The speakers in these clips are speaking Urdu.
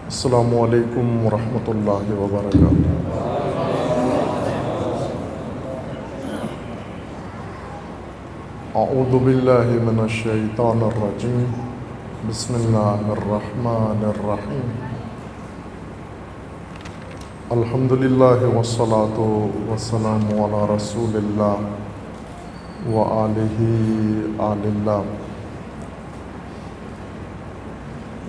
السلام علیکم ورحمۃ اللہ وبرکاتہ۔ اعوذ باللہ من الشیطان الرجیم، بسم اللہ الرحمن الرحیم۔ الحمد للہ والصلاۃ والسلام علی رسول اللہ وآلہ آل اللہ،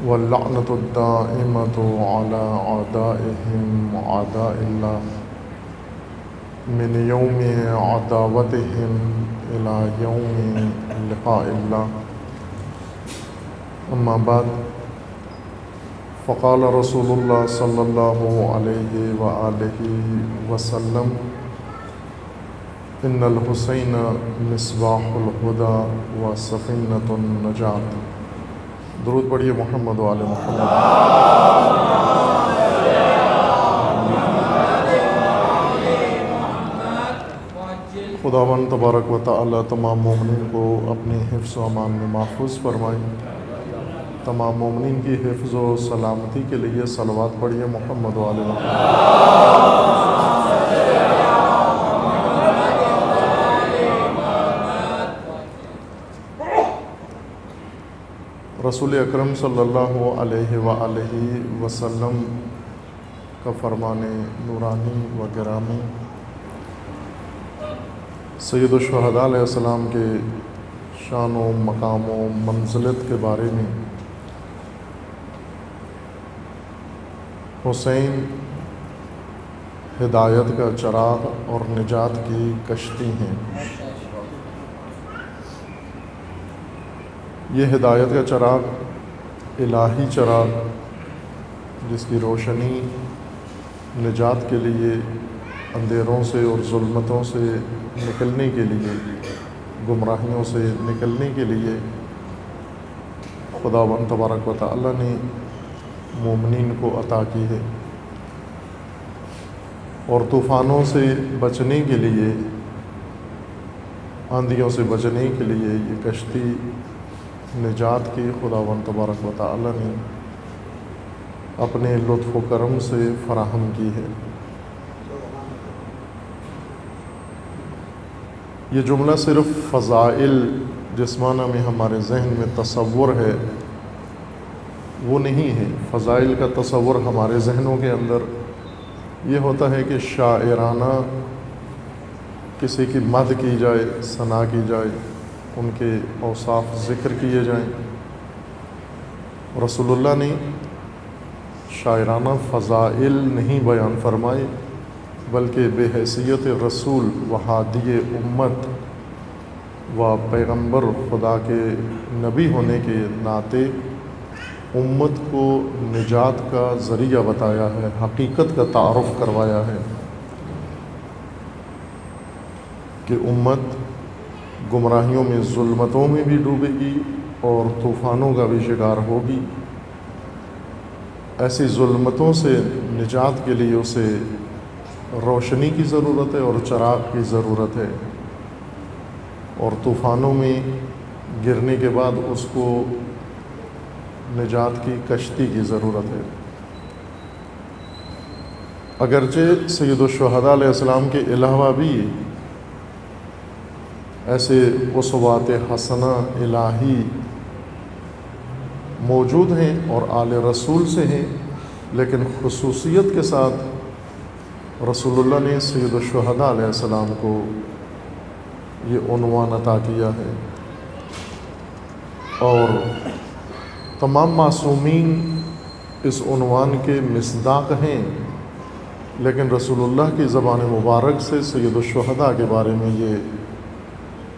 واللعنۃ الدائمۃ علی اعدائہم اعداء اللہ، من یوم عداوتہم الی یوم لقاء اللہ۔ اما بعد، فقال رسول اللہ صلی اللہ علیہ وآلہ وسلم: ان الحسین مصباح الہدی و سفینۃ النجات۔ درود پڑھیے محمد و آل محمد۔ خداوند تبارک و تعالی تمام مومنین کو اپنے حفظ و امان میں محفوظ فرمائے۔ تمام مومنین کی حفظ و سلامتی کے لیے صلوات پڑھیے محمد و آل محمد۔ رسول اکرم صلی اللہ علیہ وآلہ وسلم کا فرمان نورانی و گرامی سید الشہداء علیہ السلام کے شان و مقام و منزلت کے بارے میں: حسین ہدایت کا چراغ اور نجات کی کشتی ہیں۔ یہ ہدایت کا چراغ الہی چراغ، جس کی روشنی نجات کے لیے اندھیروں سے اور ظلمتوں سے نکلنے کے لیے، گمراہیوں سے نکلنے کے لیے خداوند تبارک و تعالی نے مومنین کو عطا کی ہے، اور طوفانوں سے بچنے کے لیے، آندھیوں سے بچنے کے لیے یہ کشتی نجات کی خداوند تبارک و تعالی نے اپنے لطف و کرم سے فراہم کی ہے۔ یہ جملہ صرف فضائل جس معنی میں ہمارے ذہن میں تصور ہے وہ نہیں ہے۔ فضائل کا تصور ہمارے ذہنوں کے اندر یہ ہوتا ہے کہ شاعرانہ کسی کی مدح کی جائے، ثنا کی جائے، ان کے اوصاف ذکر کیے جائیں۔ رسول اللہ نے شاعرانہ فضائل نہیں بیان فرمائے، بلکہ بے حیثیت رسول و ہادی امت و پیغمبر خدا کے نبی ہونے کے ناطے امت کو نجات کا ذریعہ بتایا ہے، حقیقت کا تعارف کروایا ہے کہ امت گمراہیوں میں، ظلمتوں میں بھی ڈوبے گی اور طوفانوں کا بھی شکار ہوگی۔ ایسی ظلمتوں سے نجات کے لیے اسے روشنی کی ضرورت ہے اور چراغ کی ضرورت ہے، اور طوفانوں میں گرنے کے بعد اس کو نجات کی کشتی کی ضرورت ہے۔ اگرچہ سید الشہداء علیہ السلام کے علاوہ بھی ایسے اسوات حسنہ الہی موجود ہیں اور آل رسول سے ہیں، لیکن خصوصیت کے ساتھ رسول اللہ نے سید الشہداء علیہ السلام کو یہ عنوان عطا کیا ہے، اور تمام معصومین اس عنوان کے مصداق ہیں، لیکن رسول اللہ کی زبان مبارک سے سید الشہداء کے بارے میں یہ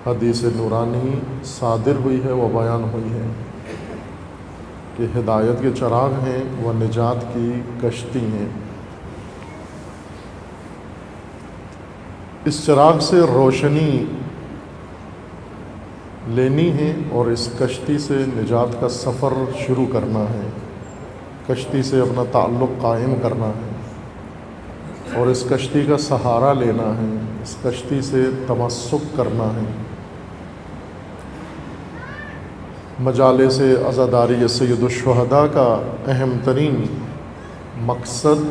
حدیث نورانی صادر ہوئی ہے، وہ بیان ہوئی ہے کہ ہدایت کے چراغ ہیں، وہ نجات کی کشتی ہیں۔ اس چراغ سے روشنی لینی ہے اور اس کشتی سے نجات کا سفر شروع کرنا ہے، کشتی سے اپنا تعلق قائم کرنا ہے، اور اس کشتی کا سہارا لینا ہے، اس کشتی سے تمسک کرنا ہے۔ مجالس عزاداری سید الشہداء کا اہم ترین مقصد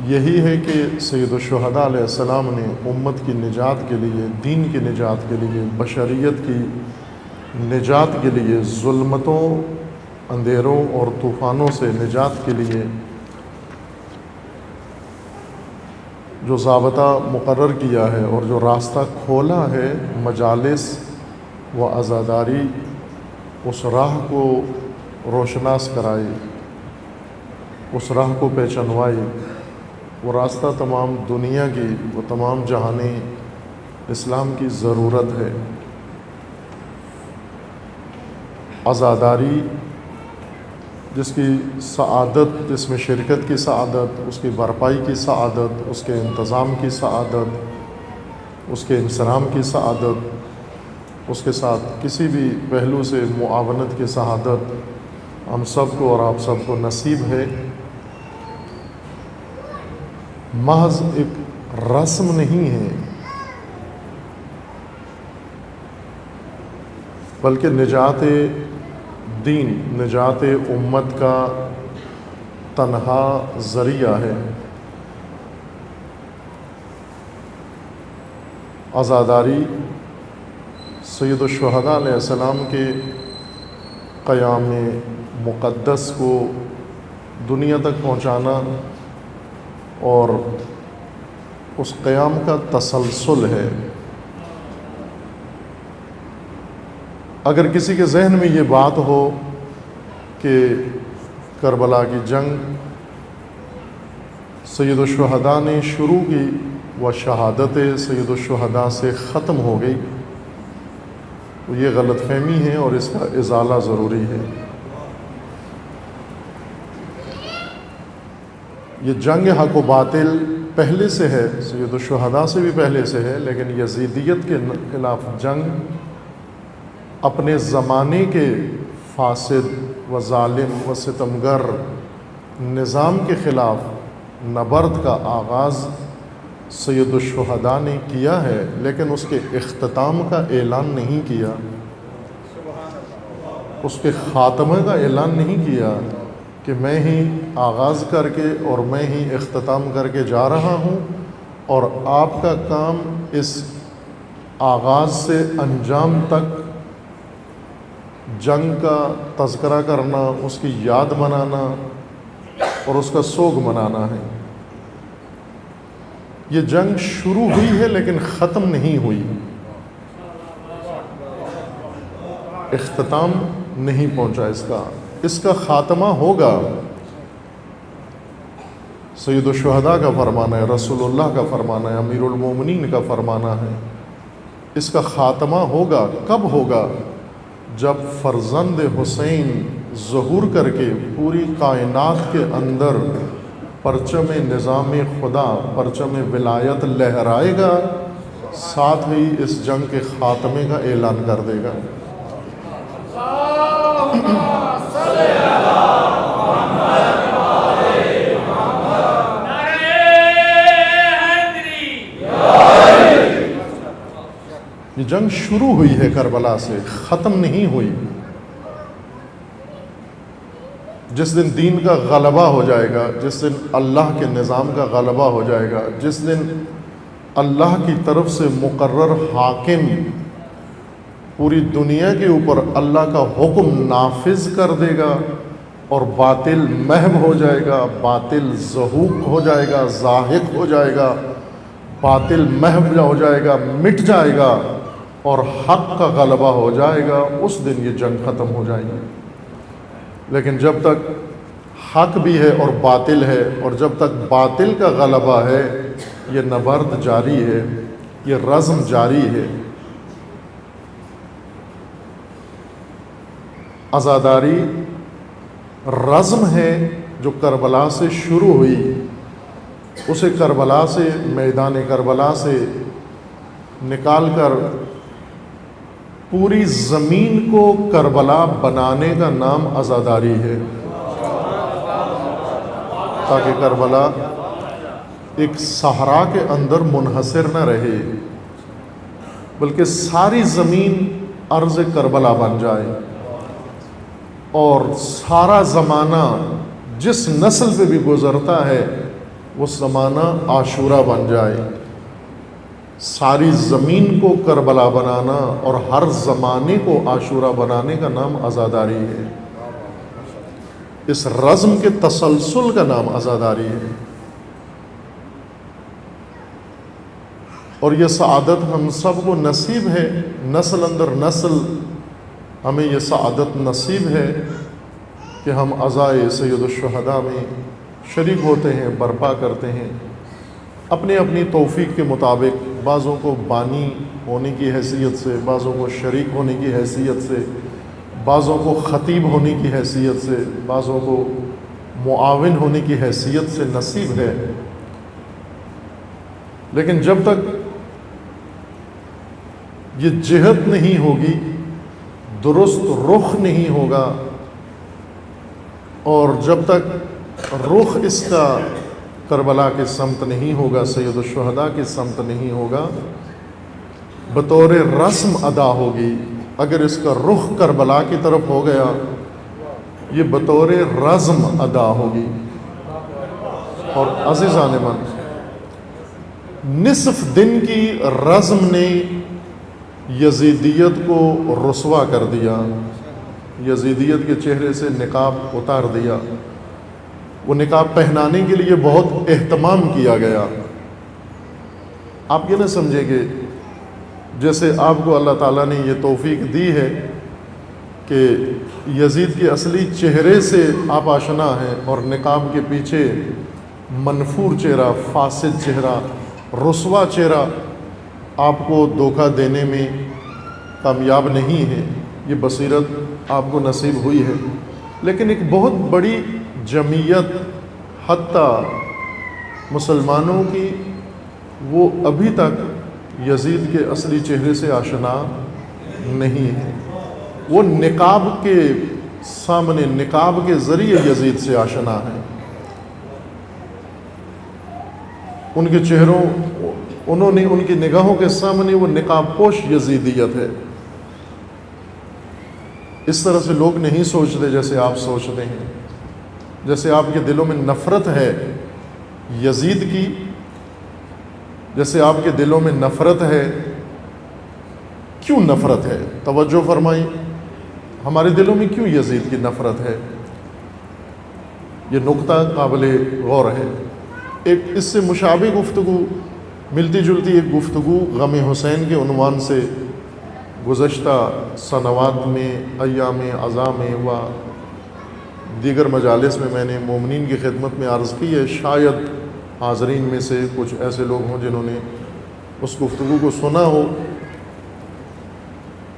یہی ہے کہ سید الشہداء علیہ السلام نے امت کی نجات کے لیے، دین کی نجات کے لیے، بشریت کی نجات کے لیے، ظلمتوں، اندھیروں اور طوفانوں سے نجات کے لیے جو ضابطہ مقرر کیا ہے اور جو راستہ کھولا ہے، مجالس و عزاداری، اس راہ کو روشناس کرائی، اس راہ کو پہچنوائی۔ وہ راستہ تمام دنیا کی، وہ تمام جہانی اسلام کی ضرورت ہے۔ عزاداری جس کی سعادت، جس میں شرکت کی سعادت، اس کی بھرپائی کی سعادت، اس کے انتظام کی سعادت، اس کے انصرام کی سعادت، اس کے ساتھ کسی بھی پہلو سے معاونت کی سعادت ہم سب کو اور آپ سب کو نصیب ہے۔ محض ایک رسم نہیں ہے، بلکہ نجات دین، نجات امت کا تنہا ذریعہ ہے۔ عزاداری سید الشہداء علیہ السلام کے قیام مقدس کو دنیا تک پہنچانا اور اس قیام کا تسلسل ہے۔ اگر کسی کے ذہن میں یہ بات ہو کہ کربلا کی جنگ سید الشہداء نے شروع کی و شہادت سید الشہداء سے ختم ہو گئی، تو یہ غلط فہمی ہے اور اس کا ازالہ ضروری ہے۔ یہ جنگ حق و باطل پہلے سے ہے، سید الشہداء سے بھی پہلے سے ہے، لیکن یزیدیت کے خلاف جنگ اپنے زمانے کے فاسد و ظالم و ستمگر نظام کے خلاف نبرد کا آغاز سید الشہداء نے کیا ہے، لیکن اس کے اختتام کا اعلان نہیں کیا، اس کے خاتمے کا اعلان نہیں کیا کہ میں ہی آغاز کر کے اور میں ہی اختتام کر کے جا رہا ہوں، اور آپ کا کام اس آغاز سے انجام تک جنگ کا تذکرہ کرنا، اس کی یاد منانا اور اس کا سوگ منانا ہے۔ یہ جنگ شروع ہوئی ہے لیکن ختم نہیں ہوئی، اختتام نہیں پہنچا اس کا خاتمہ ہوگا۔ سید الشہداء کا فرمانا ہے، رسول اللہ کا فرمانا ہے، امیر المومنین کا فرمانا ہے، اس کا خاتمہ ہوگا۔ کب ہوگا؟ جب فرزند حسین ظہور کر کے پوری کائنات کے اندر پرچم نظام خدا، پرچم ولایت لہرائے گا، ساتھ ہی اس جنگ کے خاتمے کا اعلان کر دے گا۔ یہ جنگ شروع ہوئی ہے کربلا سے، ختم نہیں ہوئی۔ جس دن دین کا غلبہ ہو جائے گا، جس دن اللہ کے نظام کا غلبہ ہو جائے گا، جس دن اللہ کی طرف سے مقرر حاکم پوری دنیا کے اوپر اللہ کا حکم نافذ کر دے گا اور باطل محو ہو جائے گا، باطل زہوق ہو جائے گا، زاہق ہو جائے گا، باطل محو ہو جائے گا، مٹ جائے گا اور حق کا غلبہ ہو جائے گا، اس دن یہ جنگ ختم ہو جائے گی۔ لیکن جب تک حق بھی ہے اور باطل ہے، اور جب تک باطل کا غلبہ ہے، یہ نبرد جاری ہے، یہ رزم جاری ہے۔ عزاداری رزم ہے جو کربلا سے شروع ہوئی، اسے کربلا سے، میدان کربلا سے نکال کر پوری زمین کو کربلا بنانے کا نام عزاداری ہے، تاکہ کربلا ایک صحرا کے اندر منحصر نہ رہے، بلکہ ساری زمین ارض کربلا بن جائے۔ اور سارا زمانہ جس نسل پہ بھی گزرتا ہے وہ زمانہ عاشورہ بن جائے. ساری زمین کو کربلا بنانا اور ہر زمانے کو عاشورہ بنانے کا نام عزاداری ہے. اس رزم کے تسلسل کا نام عزاداری ہے. اور یہ سعادت ہم سب کو نصیب ہے، نسل اندر نسل ہمیں یہ سعادت نصیب ہے کہ ہم عزائے سید الشہداء میں شریک ہوتے ہیں، برپا کرتے ہیں اپنی اپنی توفیق کے مطابق. بعضوں کو بانی ہونے کی حیثیت سے، بعضوں کو شریک ہونے کی حیثیت سے، بعضوں کو خطیب ہونے کی حیثیت سے، بعضوں کو معاون ہونے کی حیثیت سے نصیب ہے. لیکن جب تک یہ جہت نہیں ہوگی، درست رخ نہیں ہوگا، اور جب تک رخ اس کا کربلا کے سمت نہیں ہوگا، سید الشہداء کی سمت نہیں ہوگا، بطور رسم ادا ہوگی. اگر اس کا رخ کربلا کی طرف ہو گیا، یہ بطور رزم ادا ہوگی. اور عزیزان من، نصف دن کی رزم نے یزیدیت کو رسوا کر دیا، یزیدیت کے چہرے سے نقاب اتار دیا. وہ نقاب پہنانے کے لیے بہت اہتمام کیا گیا. آپ یہ نہ سمجھیں کہ جیسے آپ کو اللہ تعالیٰ نے یہ توفیق دی ہے کہ یزید کے اصلی چہرے سے آپ آشنا ہیں، اور نقاب کے پیچھے منفور چہرہ، فاسد چہرہ، رسوا چہرہ آپ کو دھوکہ دینے میں کامیاب نہیں ہے. یہ بصیرت آپ کو نصیب ہوئی ہے. لیکن ایک بہت بڑی جمعیت، حتیٰ مسلمانوں کی، وہ ابھی تک یزید کے اصلی چہرے سے آشنا نہیں ہے. وہ نقاب کے سامنے، نقاب کے ذریعے یزید سے آشنا ہے. ان کے چہروں، انہوں نے، ان کی نگاہوں کے سامنے وہ نقاب پوش یزیدیت ہے. اس طرح سے لوگ نہیں سوچتے جیسے آپ سوچتے ہیں. جیسے آپ کے دلوں میں نفرت ہے یزید کی، جیسے آپ کے دلوں میں نفرت ہے. کیوں نفرت ہے؟ توجہ فرمائیں. ہمارے دلوں میں کیوں یزید کی نفرت ہے؟ یہ نقطہ قابل غور ہے. ایک اس سے مشابہ گفتگو، ملتی جلتی ایک گفتگو غم حسین کے عنوان سے گزشتہ سنوات میں، ایام عزا میں و دیگر مجالس میں نے مومنین کی خدمت میں عرض کی ہے. شاید حاضرین میں سے کچھ ایسے لوگ ہوں جنہوں نے اس گفتگو کو سنا ہو،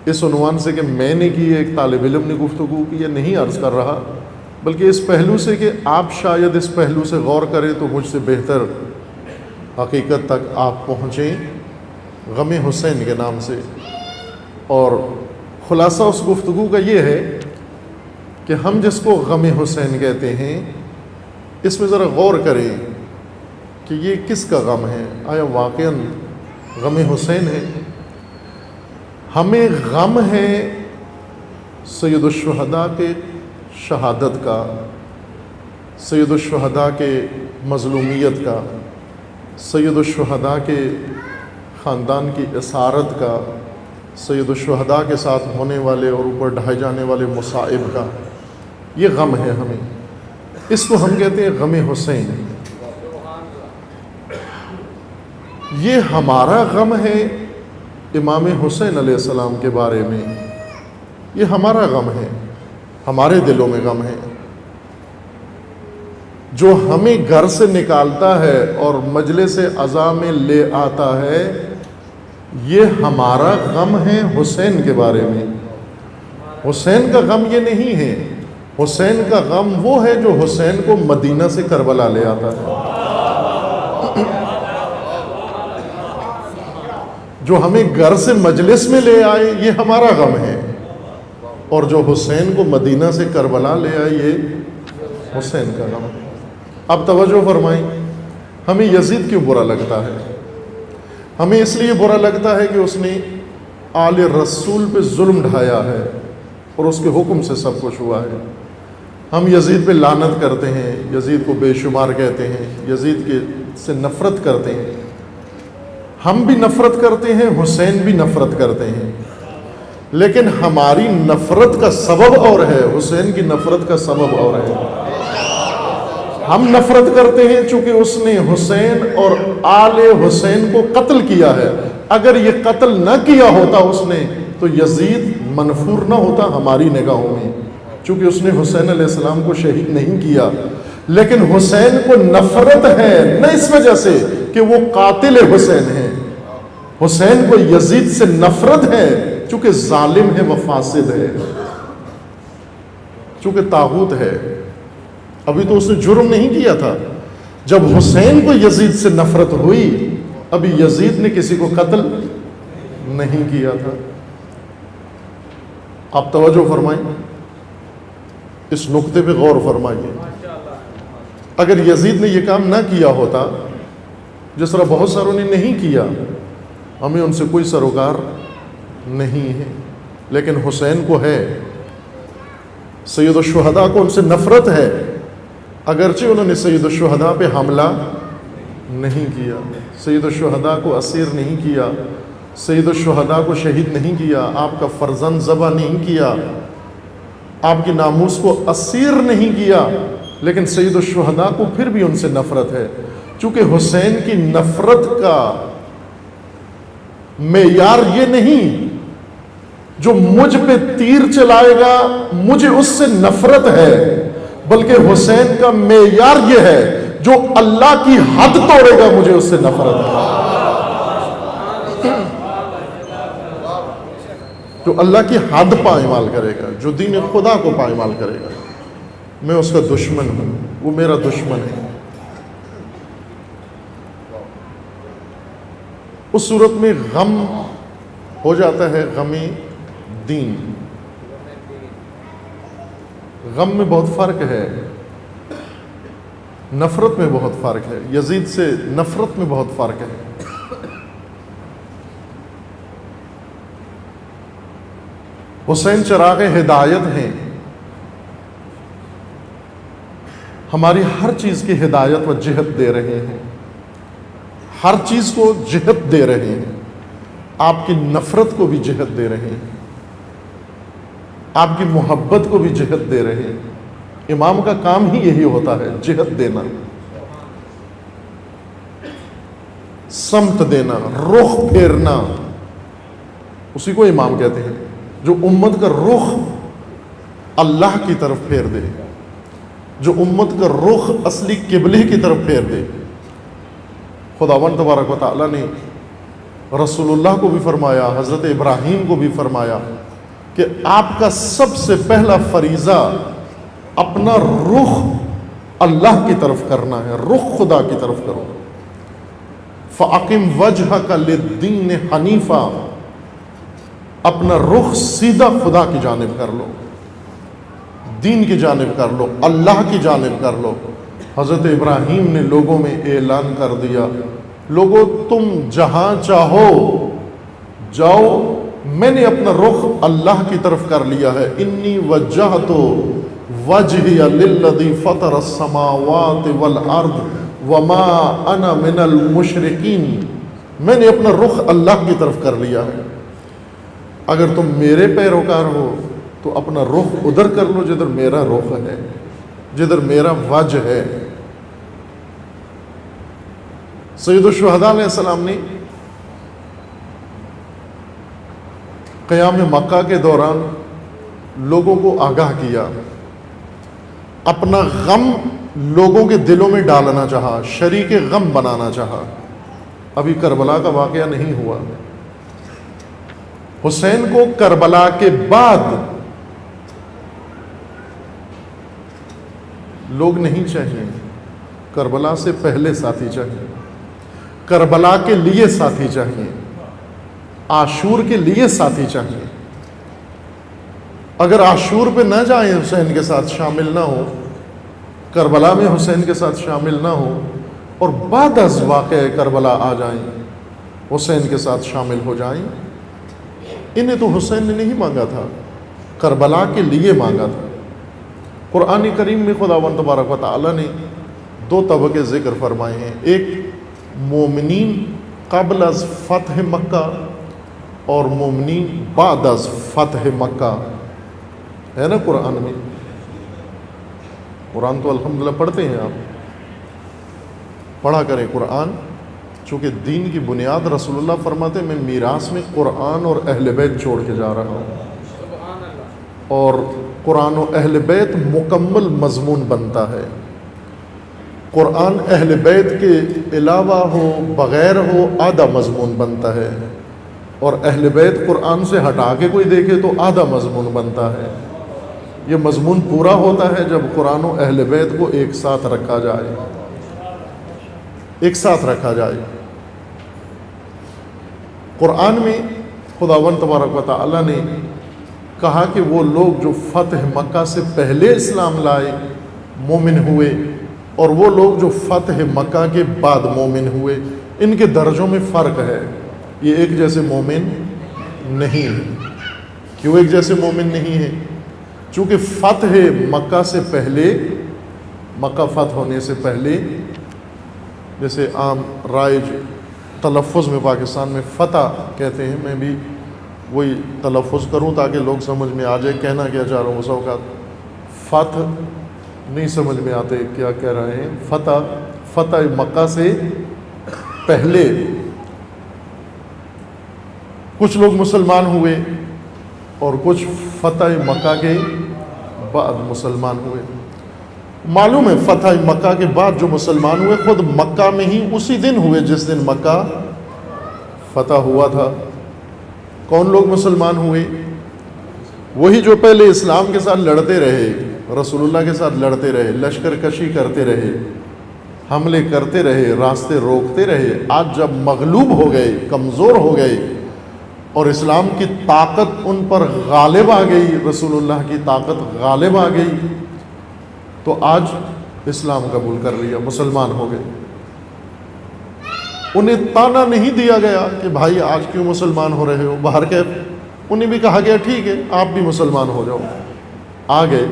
اس عنوان سے کہ میں نے کی، ایک طالب علم نے گفتگو کی. یہ نہیں عرض کر رہا، بلکہ اس پہلو سے کہ آپ شاید اس پہلو سے غور کریں تو مجھ سے بہتر حقیقت تک آپ پہنچیں غم حسین کے نام سے. اور خلاصہ اس گفتگو کا یہ ہے کہ ہم جس کو غم حسین کہتے ہیں، اس میں ذرا غور کریں کہ یہ کس کا غم ہے. آیا واقعاً غم حسین ہے؟ ہمیں غم ہے سید الشہداء کے شہادت کا، سید الشہداء کے مظلومیت کا، سید الشہداء کے خاندان کی اسارت کا، سید الشہداء کے ساتھ ہونے والے اور اوپر ڈھائے جانے والے مصائب کا. یہ غم ہے ہمیں. اس کو ہم کہتے ہیں غم حسین. یہ ہمارا غم ہے امام حسین علیہ السلام کے بارے میں. یہ ہمارا غم ہے، ہمارے دلوں میں غم ہے. جو ہمیں گھر سے نکالتا ہے اور مجلس عزا میں لے آتا ہے، یہ ہمارا غم ہے حسین کے بارے میں. حسین کا غم یہ نہیں ہے. حسین کا غم وہ ہے جو حسین کو مدینہ سے کربلا لے آتا ہے. جو ہمیں گھر سے مجلس میں لے آئے، یہ ہمارا غم ہے. اور جو حسین کو مدینہ سے کربلا لے آئے، یہ حسین کا غم ہے. اب توجہ فرمائیں. ہمیں یزید کیوں برا لگتا ہے؟ ہمیں اس لیے برا لگتا ہے کہ اس نے آل رسول پہ ظلم ڈھایا ہے. اور اس کے حکم سے سب کچھ ہوا ہے۔ ہم یزید پہ لعنت کرتے ہیں، یزید کو بے شمار کہتے ہیں، یزید کے سے نفرت کرتے ہیں، ہم بھی نفرت کرتے ہیں، حسین بھی نفرت کرتے ہیں، لیکن ہماری نفرت کا سبب اور ہے، حسین کی نفرت کا سبب اور ہے۔ ہم نفرت کرتے ہیں چونکہ اس نے حسین اور آل حسین کو قتل کیا ہے۔ اگر یہ قتل نہ کیا ہوتا اس نے تو یزید منفور نہ ہوتا ہماری نگاہوں میں، چونکہ اس نے حسین علیہ السلام کو شہید نہیں کیا۔ لیکن حسین کو نفرت ہے نہ اس وجہ سے کہ وہ قاتل حسین ہیں، حسین کو یزید سے نفرت ہے چونکہ ظالم ہے و فاسد ہے، چونکہ طاغوت ہے۔ ابھی تو اس نے جرم نہیں کیا تھا، جب حسین کو یزید سے نفرت ہوئی ابھی یزید نے کسی کو قتل نہیں کیا تھا۔ آپ توجہ فرمائیں، اس نقطے پہ غور فرمائیے۔ اگر یزید نے یہ کام نہ کیا ہوتا، جس طرح بہت ساروں نے نہیں کیا، ہمیں ان سے کوئی سروکار نہیں ہے، لیکن حسین کو ہے، سید الشہداء کو ان سے نفرت ہے، اگرچہ انہوں نے سید الشہداء پہ حملہ نہیں کیا، سید الشہداء کو اسیر نہیں کیا، سید الشہداء کو شہید نہیں کیا، آپ کا فرزند ذبح نہیں کیا، آپ کی ناموس کو اسیر نہیں کیا، لیکن سید الشہداء کو پھر بھی ان سے نفرت ہے، چونکہ حسین کی نفرت کا معیار یہ نہیں جو مجھ پہ تیر چلائے گا مجھے اس سے نفرت ہے، بلکہ حسین کا معیار یہ ہے جو اللہ کی حد توڑے گا مجھے اس سے نفرت ہے، جو اللہ کی حد پائمال کرے گا، جو دین خدا کو پائمال کرے گا، میں اس کا دشمن ہوں، وہ میرا دشمن ہے۔ اس صورت میں غم ہو جاتا ہے غم دین۔ غم میں بہت فرق ہے، نفرت میں بہت فرق ہے، یزید سے نفرت میں بہت فرق ہے۔ حسین چراغ ہدایت ہیں، ہماری ہر چیز کی ہدایت و جہت دے رہے ہیں، ہر چیز کو جہت دے رہے ہیں، آپ کی نفرت کو بھی جہت دے رہے ہیں، آپ کی محبت کو بھی جہت دے رہے ہیں۔ امام کا کام ہی یہی ہوتا ہے، جہت دینا، سمت دینا، رخ پھیرنا، اسی کو امام کہتے ہیں، جو امت کا رخ اللہ کی طرف پھیر دے، جو امت کا رخ اصلی قبلے کی طرف پھیر دے۔ خداوند تبارک و تعالیٰ نے رسول اللہ کو بھی فرمایا، حضرت ابراہیم کو بھی فرمایا کہ آپ کا سب سے پہلا فریضہ اپنا رخ اللہ کی طرف کرنا ہے، رخ خدا کی طرف کرو۔ فَأَقِمْ وَجْهَكَ لِلدِّينِ حَنِيفًا، اپنا رخ سیدھا خدا کی جانب کر لو، دین کی جانب کر لو، اللہ کی جانب کر لو۔ حضرت ابراہیم نے لوگوں میں اعلان کر دیا، لوگوں تم جہاں چاہو جاؤ، میں نے اپنا رخ اللہ کی طرف کر لیا ہے۔ انی وجہت وجہی للذی فطر السماوات والارض وما انا من المشرکین، میں نے اپنا رخ اللہ کی طرف کر لیا ہے۔ اگر تم میرے پیروکار ہو تو اپنا رخ ادھر کر لو جدھر میرا رخ ہے، جدھر میرا وجہ ہے۔ سید الشہداء علیہ السلام نے قیام مکہ کے دوران لوگوں کو آگاہ کیا، اپنا غم لوگوں کے دلوں میں ڈالنا چاہا، شریک غم بنانا چاہا۔ ابھی کربلا کا واقعہ نہیں ہوا، حسین کو کربلا کے بعد لوگ نہیں چاہیے، کربلا سے پہلے ساتھی چاہیے، کربلا کے لیے ساتھی چاہیے، عاشور کے لیے ساتھی چاہیے۔ اگر عاشور پہ نہ جائیں حسین کے ساتھ شامل نہ ہو، کربلا میں حسین کے ساتھ شامل نہ ہو، اور بعد از واقع کربلا آ جائیں حسین کے ساتھ شامل ہو جائیں، انہیں تو حسین نے نہیں مانگا تھا، کربلا کے لیے مانگا تھا۔ قرآن کریم میں خداوند تبارک و تعالیٰ نے دو طبقے ذکر فرمائے ہیں، ایک مومنین قبل از فتح مکہ اور مومنین بعد از فتح مکہ، ہے نا قرآن میں؟ قرآن تو الحمدللہ پڑھتے ہیں، آپ پڑھا کریں قرآن، چونکہ دین کی بنیاد رسول اللہ فرماتے ہیں میں میراث میں قرآن اور اہل بیت چھوڑ کے جا رہا ہوں، اور قرآن و اہل بیت مکمل مضمون بنتا ہے۔ قرآن اہل بیت کے علاوہ ہو بغیر ہو آدھا مضمون بنتا ہے، اور اہل بیت قرآن سے ہٹا کے کوئی دیکھے تو آدھا مضمون بنتا ہے۔ یہ مضمون پورا ہوتا ہے جب قرآن و اہل بیت کو ایک ساتھ رکھا جائے، ایک ساتھ رکھا جائے۔ قرآن میں خداوند تبارک و تعالیٰ نے کہا کہ وہ لوگ جو فتح مکہ سے پہلے اسلام لائے مومن ہوئے، اور وہ لوگ جو فتح مکہ کے بعد مومن ہوئے، ان کے درجوں میں فرق ہے، یہ ایک جیسے مومن نہیں ہے۔ کیوں ایک جیسے مومن نہیں ہے؟ چونکہ فتح مکہ سے پہلے، مکہ فتح ہونے سے پہلے، جیسے عام رائج تلفظ میں پاکستان میں فتح کہتے ہیں، میں بھی وہی تلفظ کروں تاکہ لوگ سمجھ میں آ جائے کہنا کیا چاہ رہا ہوں۔ اس اوقات فتح نہیں سمجھ میں آتے کیا کہہ رہے ہیں۔ فتح مکہ سے پہلے کچھ لوگ مسلمان ہوئے اور کچھ فتح مکہ کے بعد مسلمان ہوئے۔ معلوم ہے فتح مکہ کے بعد جو مسلمان ہوئے خود مکہ میں ہی اسی دن ہوئے جس دن مکہ فتح ہوا تھا۔ کون لوگ مسلمان ہوئے؟ وہی جو پہلے اسلام کے ساتھ لڑتے رہے، رسول اللہ کے ساتھ لڑتے رہے، لشکر کشی کرتے رہے، حملے کرتے رہے، راستے روکتے رہے۔ آج جب مغلوب ہو گئے، کمزور ہو گئے اور اسلام کی طاقت ان پر غالب آ گئی، رسول اللہ کی طاقت غالب آ گئی، تو آج اسلام قبول کر لیا، مسلمان ہو گئے۔ انہیں تانا نہیں دیا گیا کہ بھائی آج کیوں مسلمان ہو رہے ہو، باہر کے انہیں بھی کہا گیا ٹھیک ہے آپ بھی مسلمان ہو جاؤ، آ گئے۔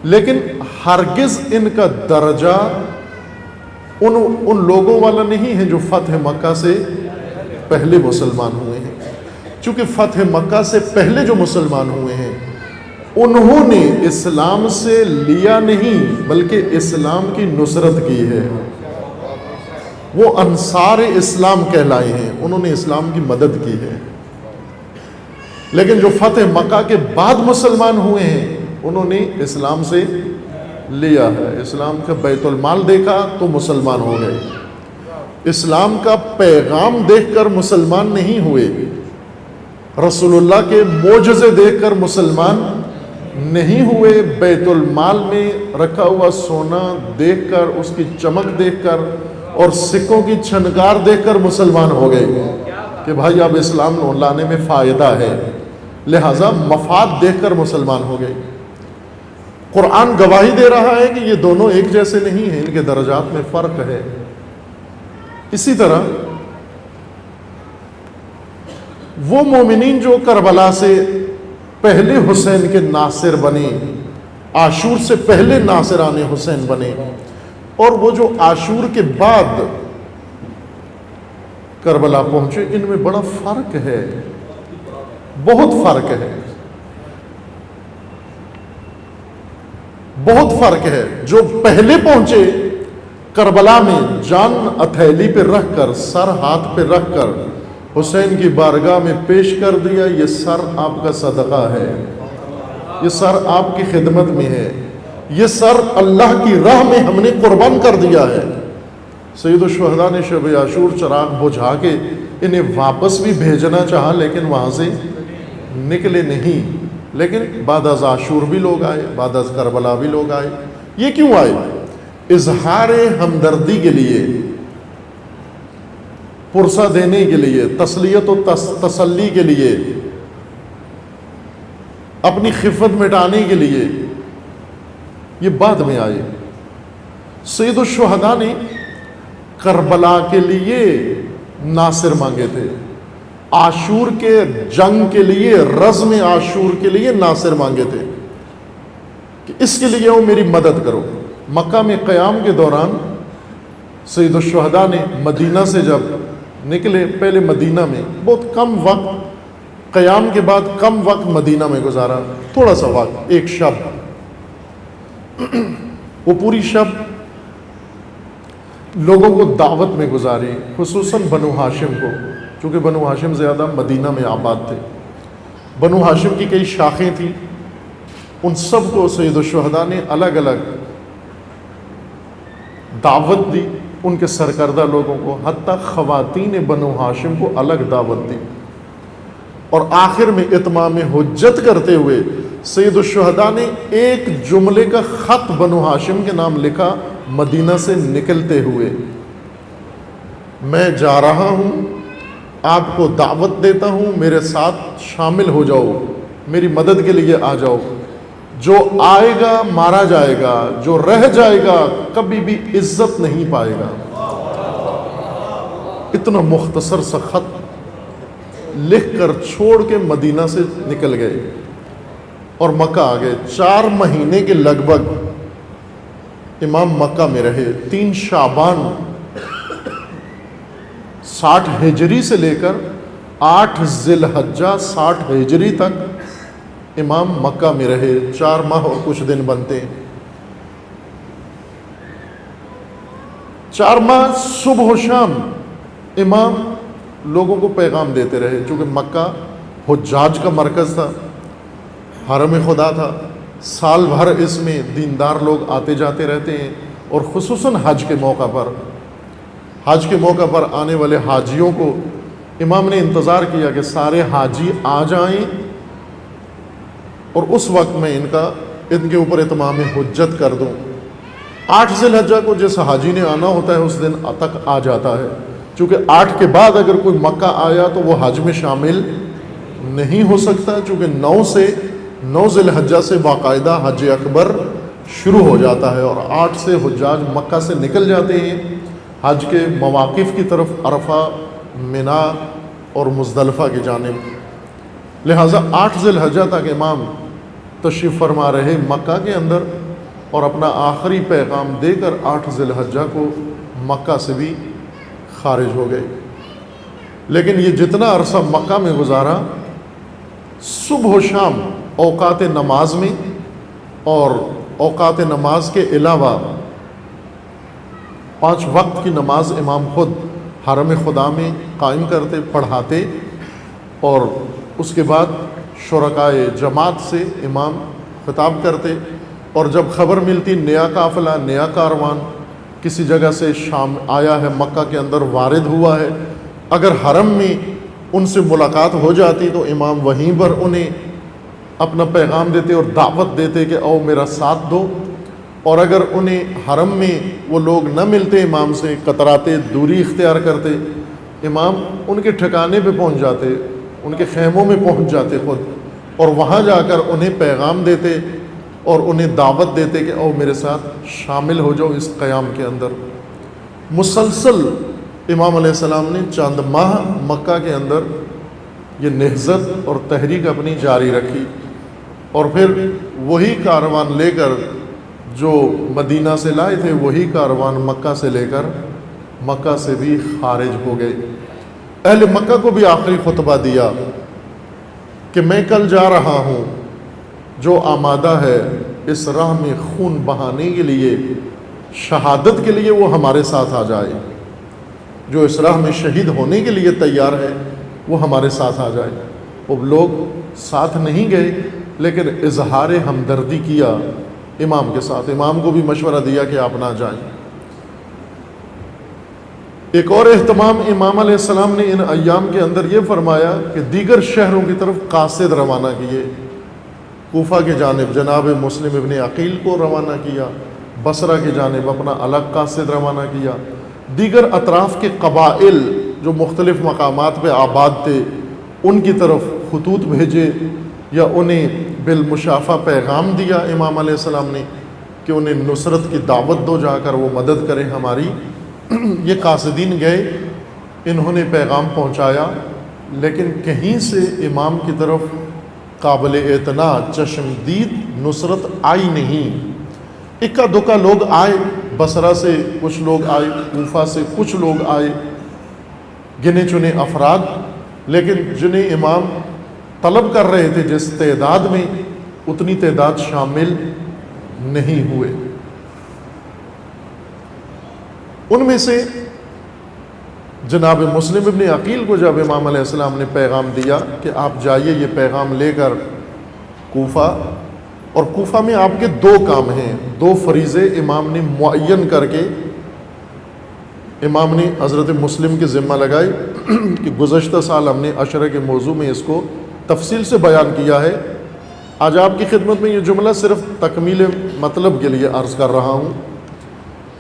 لیکن ہرگز ان کا درجہ ان لوگوں والا نہیں ہے جو فتح مکہ سے پہلے مسلمان ہوئے ہیں، چونکہ فتح مکہ سے پہلے جو مسلمان ہوئے ہیں انہوں نے اسلام سے لیا نہیں بلکہ اسلام کی نصرت کی ہے، وہ انصار اسلام کہلائے ہیں، انہوں نے اسلام کی مدد کی ہے۔ لیکن جو فتح مکہ کے بعد مسلمان ہوئے ہیں انہوں نے اسلام سے لیا ہے، اسلام کا بیت المال دیکھا تو مسلمان ہو گئے، اسلام کا پیغام دیکھ کر مسلمان نہیں ہوئے، رسول اللہ کے معجزے دیکھ کر مسلمان نہیں ہوئے، بیت المال میں رکھا ہوا سونا دیکھ کر، اس کی چمک دیکھ کر اور سکوں کی چھنکار دیکھ کر مسلمان ہو گئے کہ بھائی اب اسلام لانے میں فائدہ ہے، لہٰذا مفاد دیکھ کر مسلمان ہو گئے۔ قرآن گواہی دے رہا ہے کہ یہ دونوں ایک جیسے نہیں ہیں، ان کے درجات میں فرق ہے۔ اسی طرح وہ مومنین جو کربلا سے پہلے حسین کے ناصر بنے، عاشور سے پہلے ناصران حسین بنے، اور وہ جو عاشور کے بعد کربلا پہنچے، ان میں بڑا فرق ہے، بہت فرق ہے، بہت فرق ہے۔ جو پہلے پہنچے کربلا میں جان ہتھیلی پہ رکھ کر، سر ہاتھ پہ رکھ کر حسین کی بارگاہ میں پیش کر دیا، یہ سر آپ کا صدقہ ہے، یہ سر آپ کی خدمت میں ہے، یہ سر اللہ کی راہ میں ہم نے قربان کر دیا ہے۔ سید الشہداء نے شب عاشور چراغ بجھا کے انہیں واپس بھی بھیجنا چاہا لیکن وہاں سے نکلے نہیں، لیکن بعد از عاشور بھی لوگ آئے، بعد از کربلا بھی لوگ آئے۔ یہ کیوں آئے؟ اظہار ہمدردی کے لیے، پرسہ دینے کے لیے، تسلیت و تسلی کے لیے، اپنی خفت مٹانے کے لیے، یہ بعد میں آئے۔ سید الشہداء نے کربلا کے لیے ناصر مانگے تھے، عاشور کے جنگ کے لیے، رزم عاشور کے لیے ناصر مانگے تھے کہ اس کے لیے وہ میری مدد کرو۔ مکہ میں قیام کے دوران سید الشہداء نے مدینہ سے جب نکلے، پہلے مدینہ میں بہت کم وقت، قیام کے بعد کم وقت مدینہ میں گزارا، تھوڑا سا وقت، ایک شب، وہ پوری شب لوگوں کو دعوت میں گزاری، خصوصاً بنو ہاشم کو، چونکہ بنو ہاشم زیادہ مدینہ میں آباد تھے۔ بنو ہاشم کی کئی شاخیں تھیں، ان سب کو سید الشہداء نے الگ الگ دعوت دی، ان کے سرکردہ لوگوں کو، حتیٰ خواتین بنو ہاشم کو الگ دعوت دی۔ اور آخر میں اتمام حجت کرتے ہوئے سید الشہداء نے ایک جملے کا خط بنو ہاشم کے نام لکھا مدینہ سے نکلتے ہوئے، میں جا رہا ہوں، آپ کو دعوت دیتا ہوں، میرے ساتھ شامل ہو جاؤ، میری مدد کے لیے آ جاؤ، جو آئے گا مارا جائے گا، جو رہ جائے گا کبھی بھی عزت نہیں پائے گا۔ اتنا مختصر سا خط لکھ کر چھوڑ کے مدینہ سے نکل گئے اور مکہ آ گئے۔ 4 مہینے کے لگ بھگ امام مکہ میں رہے۔ 3 شعبان 60 ہجری سے لے کر 8 ذی الحجہ 60 ہجری تک امام مکہ میں رہے۔ 4 ماہ اور کچھ دن بنتے ہیں۔ 4 ماہ صبح و شام امام لوگوں کو پیغام دیتے رہے، چونکہ مکہ حجاج کا مرکز تھا، حرم خدا تھا، سال بھر اس میں دیندار لوگ آتے جاتے رہتے ہیں، اور خصوصاً حج کے موقع پر آنے والے حاجیوں کو امام نے انتظار کیا کہ سارے حاجی آ جائیں اور اس وقت میں ان کے اوپر اتمام حجت کر دوں۔ 8 ذی الحجہ کو جس حاجی نے آنا ہوتا ہے اس دن تک آ جاتا ہے، چونکہ 8 کے بعد اگر کوئی مکہ آیا تو وہ حج میں شامل نہیں ہو سکتا، چونکہ 9 ذی الحجہ سے باقاعدہ حج اکبر شروع ہو جاتا ہے، اور 8 سے حجاج مکہ سے نکل جاتے ہیں حج کے مواقف کی طرف، عرفہ، منا اور مزدلفہ کی جانب۔ لہٰذا 8 ذی الحجہ تک امام تشریف فرما رہے مکہ کے اندر، اور اپنا آخری پیغام دے کر 8 ذی الحجہ کو مکہ سے بھی خارج ہو گئے۔ لیکن یہ جتنا عرصہ مکہ میں گزارا، صبح و شام اوقات نماز میں اور اوقات نماز کے علاوہ 5 وقت کی نماز امام خود حرم خدا میں قائم کرتے، پڑھاتے، اور اس کے بعد شرکائے جماعت سے امام خطاب کرتے، اور جب خبر ملتی نیا قافلہ، نیا کاروان کسی جگہ سے شام آیا ہے، مکہ کے اندر وارد ہوا ہے، اگر حرم میں ان سے ملاقات ہو جاتی تو امام وہیں پر انہیں اپنا پیغام دیتے اور دعوت دیتے کہ او میرا ساتھ دو، اور اگر انہیں حرم میں وہ لوگ نہ ملتے امام سے، کتراتے، دوری اختیار کرتے، امام ان کے ٹھکانے پہ پہنچ جاتے، ان کے خیموں میں پہنچ جاتے خود، اور وہاں جا کر انہیں پیغام دیتے اور انہیں دعوت دیتے کہ او میرے ساتھ شامل ہو جاؤ اس قیام کے اندر۔ مسلسل امام علیہ السلام نے چند ماہ مکہ کے اندر یہ نہضت اور تحریک اپنی جاری رکھی، اور پھر وہی کاروان لے کر جو مدینہ سے لائے تھے، وہی کاروان مکہ سے لے کر مکہ سے بھی خارج ہو گئے۔ اہل مکہ کو بھی آخری خطبہ دیا کہ میں کل جا رہا ہوں، جو آمادہ ہے اس راہ میں خون بہانے کے لیے، شہادت کے لیے، وہ ہمارے ساتھ آ جائے، جو اس راہ میں شہید ہونے کے لیے تیار ہے وہ ہمارے ساتھ آ جائے۔ اب لوگ ساتھ نہیں گئے، لیکن اظہار ہمدردی کیا امام کے ساتھ، امام کو بھی مشورہ دیا کہ آپ نہ جائیں۔ ایک اور اہتمام امام علیہ السلام نے ان ایام کے اندر یہ فرمایا کہ دیگر شہروں کی طرف قاصد روانہ کیے۔ کوفہ کی جانب جناب مسلم ابن عقیل کو روانہ کیا، بصرہ کی جانب اپنا الگ قاصد روانہ کیا، دیگر اطراف کے قبائل جو مختلف مقامات پہ آباد تھے ان کی طرف خطوط بھیجے، یا انہیں بالمشافہ پیغام دیا امام علیہ السلام نے کہ انہیں نصرت کی دعوت دو، جا کر وہ مدد کریں ہماری۔ یہ قاصدین گئے، انہوں نے پیغام پہنچایا، لیکن کہیں سے امام کی طرف قابل اعتماد چشمدید نصرت آئی نہیں۔ اکا دکا لوگ آئے، بصرہ سے کچھ لوگ آئے، کوفہ سے کچھ لوگ آئے، گنے چنے افراد، لیکن جنہیں امام طلب کر رہے تھے جس تعداد میں، اتنی تعداد شامل نہیں ہوئے۔ ان میں سے جناب مسلم ابن عقیل کو جب امام علیہ السلام نے پیغام دیا کہ آپ جائیے یہ پیغام لے کر کوفہ، اور کوفہ میں آپ کے دو کام ہیں، دو فریضے امام نے معین کر کے امام نے حضرت مسلم کی ذمہ لگائی کہ گزشتہ سال ہم نے عشرہ کے موضوع میں اس کو تفصیل سے بیان کیا ہے۔ آج آپ کی خدمت میں یہ جملہ صرف تکمیل مطلب کے لیے عرض کر رہا ہوں۔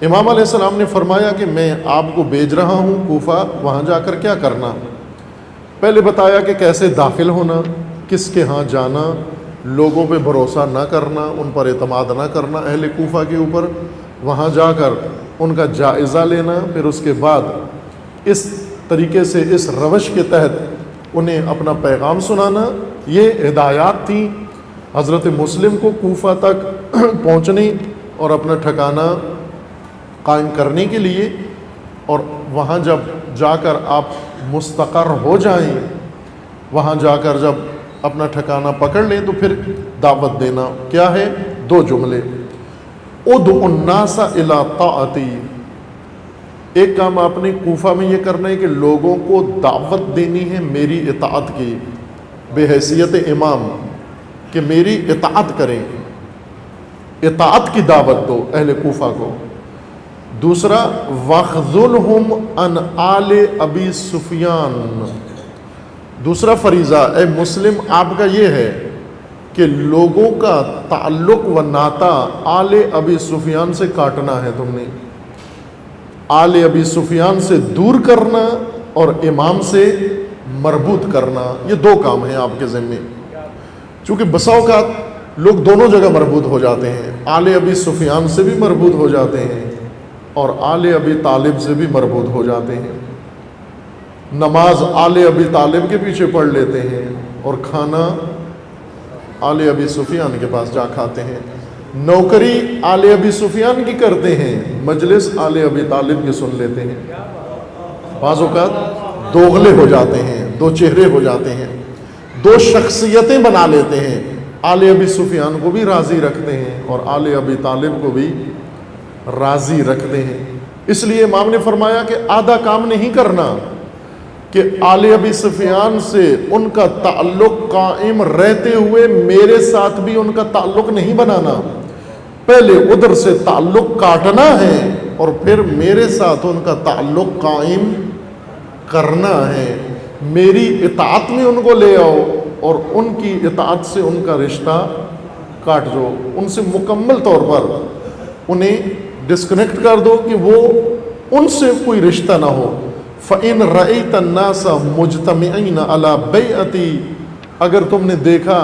امام علیہ السلام نے فرمایا کہ میں آپ کو بھیج رہا ہوں کوفہ، وہاں جا کر کیا کرنا؟ پہلے بتایا کہ کیسے داخل ہونا، کس کے ہاں جانا، لوگوں پہ بھروسہ نہ کرنا، ان پر اعتماد نہ کرنا اہل کوفہ کے اوپر، وہاں جا کر ان کا جائزہ لینا، پھر اس کے بعد اس طریقے سے اس روش کے تحت انہیں اپنا پیغام سنانا۔ یہ ہدایات تھیں حضرت مسلم کو کوفہ تک پہنچنے اور اپنا ٹھکانہ قائم کرنے کے لیے، اور وہاں جب جا کر آپ مستقر ہو جائیں، وہاں جا کر جب اپنا ٹھکانہ پکڑ لیں تو پھر دعوت دینا۔ کیا ہے؟ دو جملے، ادعوا الناس الی طاعتی۔ ایک کام آپ نے کوفہ میں یہ کرنا ہے کہ لوگوں کو دعوت دینی ہے میری اطاعت کی، بے حیثیت امام، کہ میری اطاعت کریں، اطاعت کی دعوت دو اہل کوفہ کو۔ دوسرا وَاخْذُلْهُمْ عَنْ آلِ ابی سفیان۔ دوسرا فریضہ اے مسلم آپ کا یہ ہے کہ لوگوں کا تعلق و ناطہ آل ابی سفیان سے کاٹنا ہے، تم نے آل ابی سفیان سے دور کرنا اور امام سے مربوط کرنا۔ یہ دو کام ہیں آپ کے ذمے، چونکہ بسا اوقات لوگ دونوں جگہ مربوط ہو جاتے ہیں، آل ابی سفیان سے بھی مربوط ہو جاتے ہیں اور آل ابی طالب سے بھی مربوط ہو جاتے ہیں۔ نماز آل ابی طالب کے پیچھے پڑھ لیتے ہیں اور کھانا آل ابی سفیان کے پاس جا کھاتے ہیں، نوکری آل ابی سفیان کی کرتے ہیں، مجلس آل ابی طالب کی سن لیتے ہیں۔ بعض اوقات دوغلے ہو جاتے ہیں، دو چہرے ہو جاتے ہیں، دو شخصیتیں بنا لیتے ہیں، آل ابی سفیان کو بھی راضی رکھتے ہیں اور آل ابی طالب کو بھی راضی رکھتے ہیں۔ اس لیے امام نے فرمایا کہ آدھا کام نہیں کرنا کہ آل ابی سفیان سے ان کا تعلق قائم رہتے ہوئے میرے ساتھ بھی ان کا تعلق نہیں بنانا، پہلے ادھر سے تعلق کاٹنا ہے اور پھر میرے ساتھ ان کا تعلق قائم کرنا ہے۔ میری اطاعت میں ان کو لے آؤ اور ان کی اطاعت سے ان کا رشتہ کاٹ دو، ان سے مکمل طور پر انہیں ڈسکنیکٹ کر دو کہ وہ ان سے کوئی رشتہ نہ ہو۔ فَإِنْ رَأَيْتَ النَّاسَ مُجْتَمِعِينَ عَلَى بَيْعَتِي، اگر تم نے دیکھا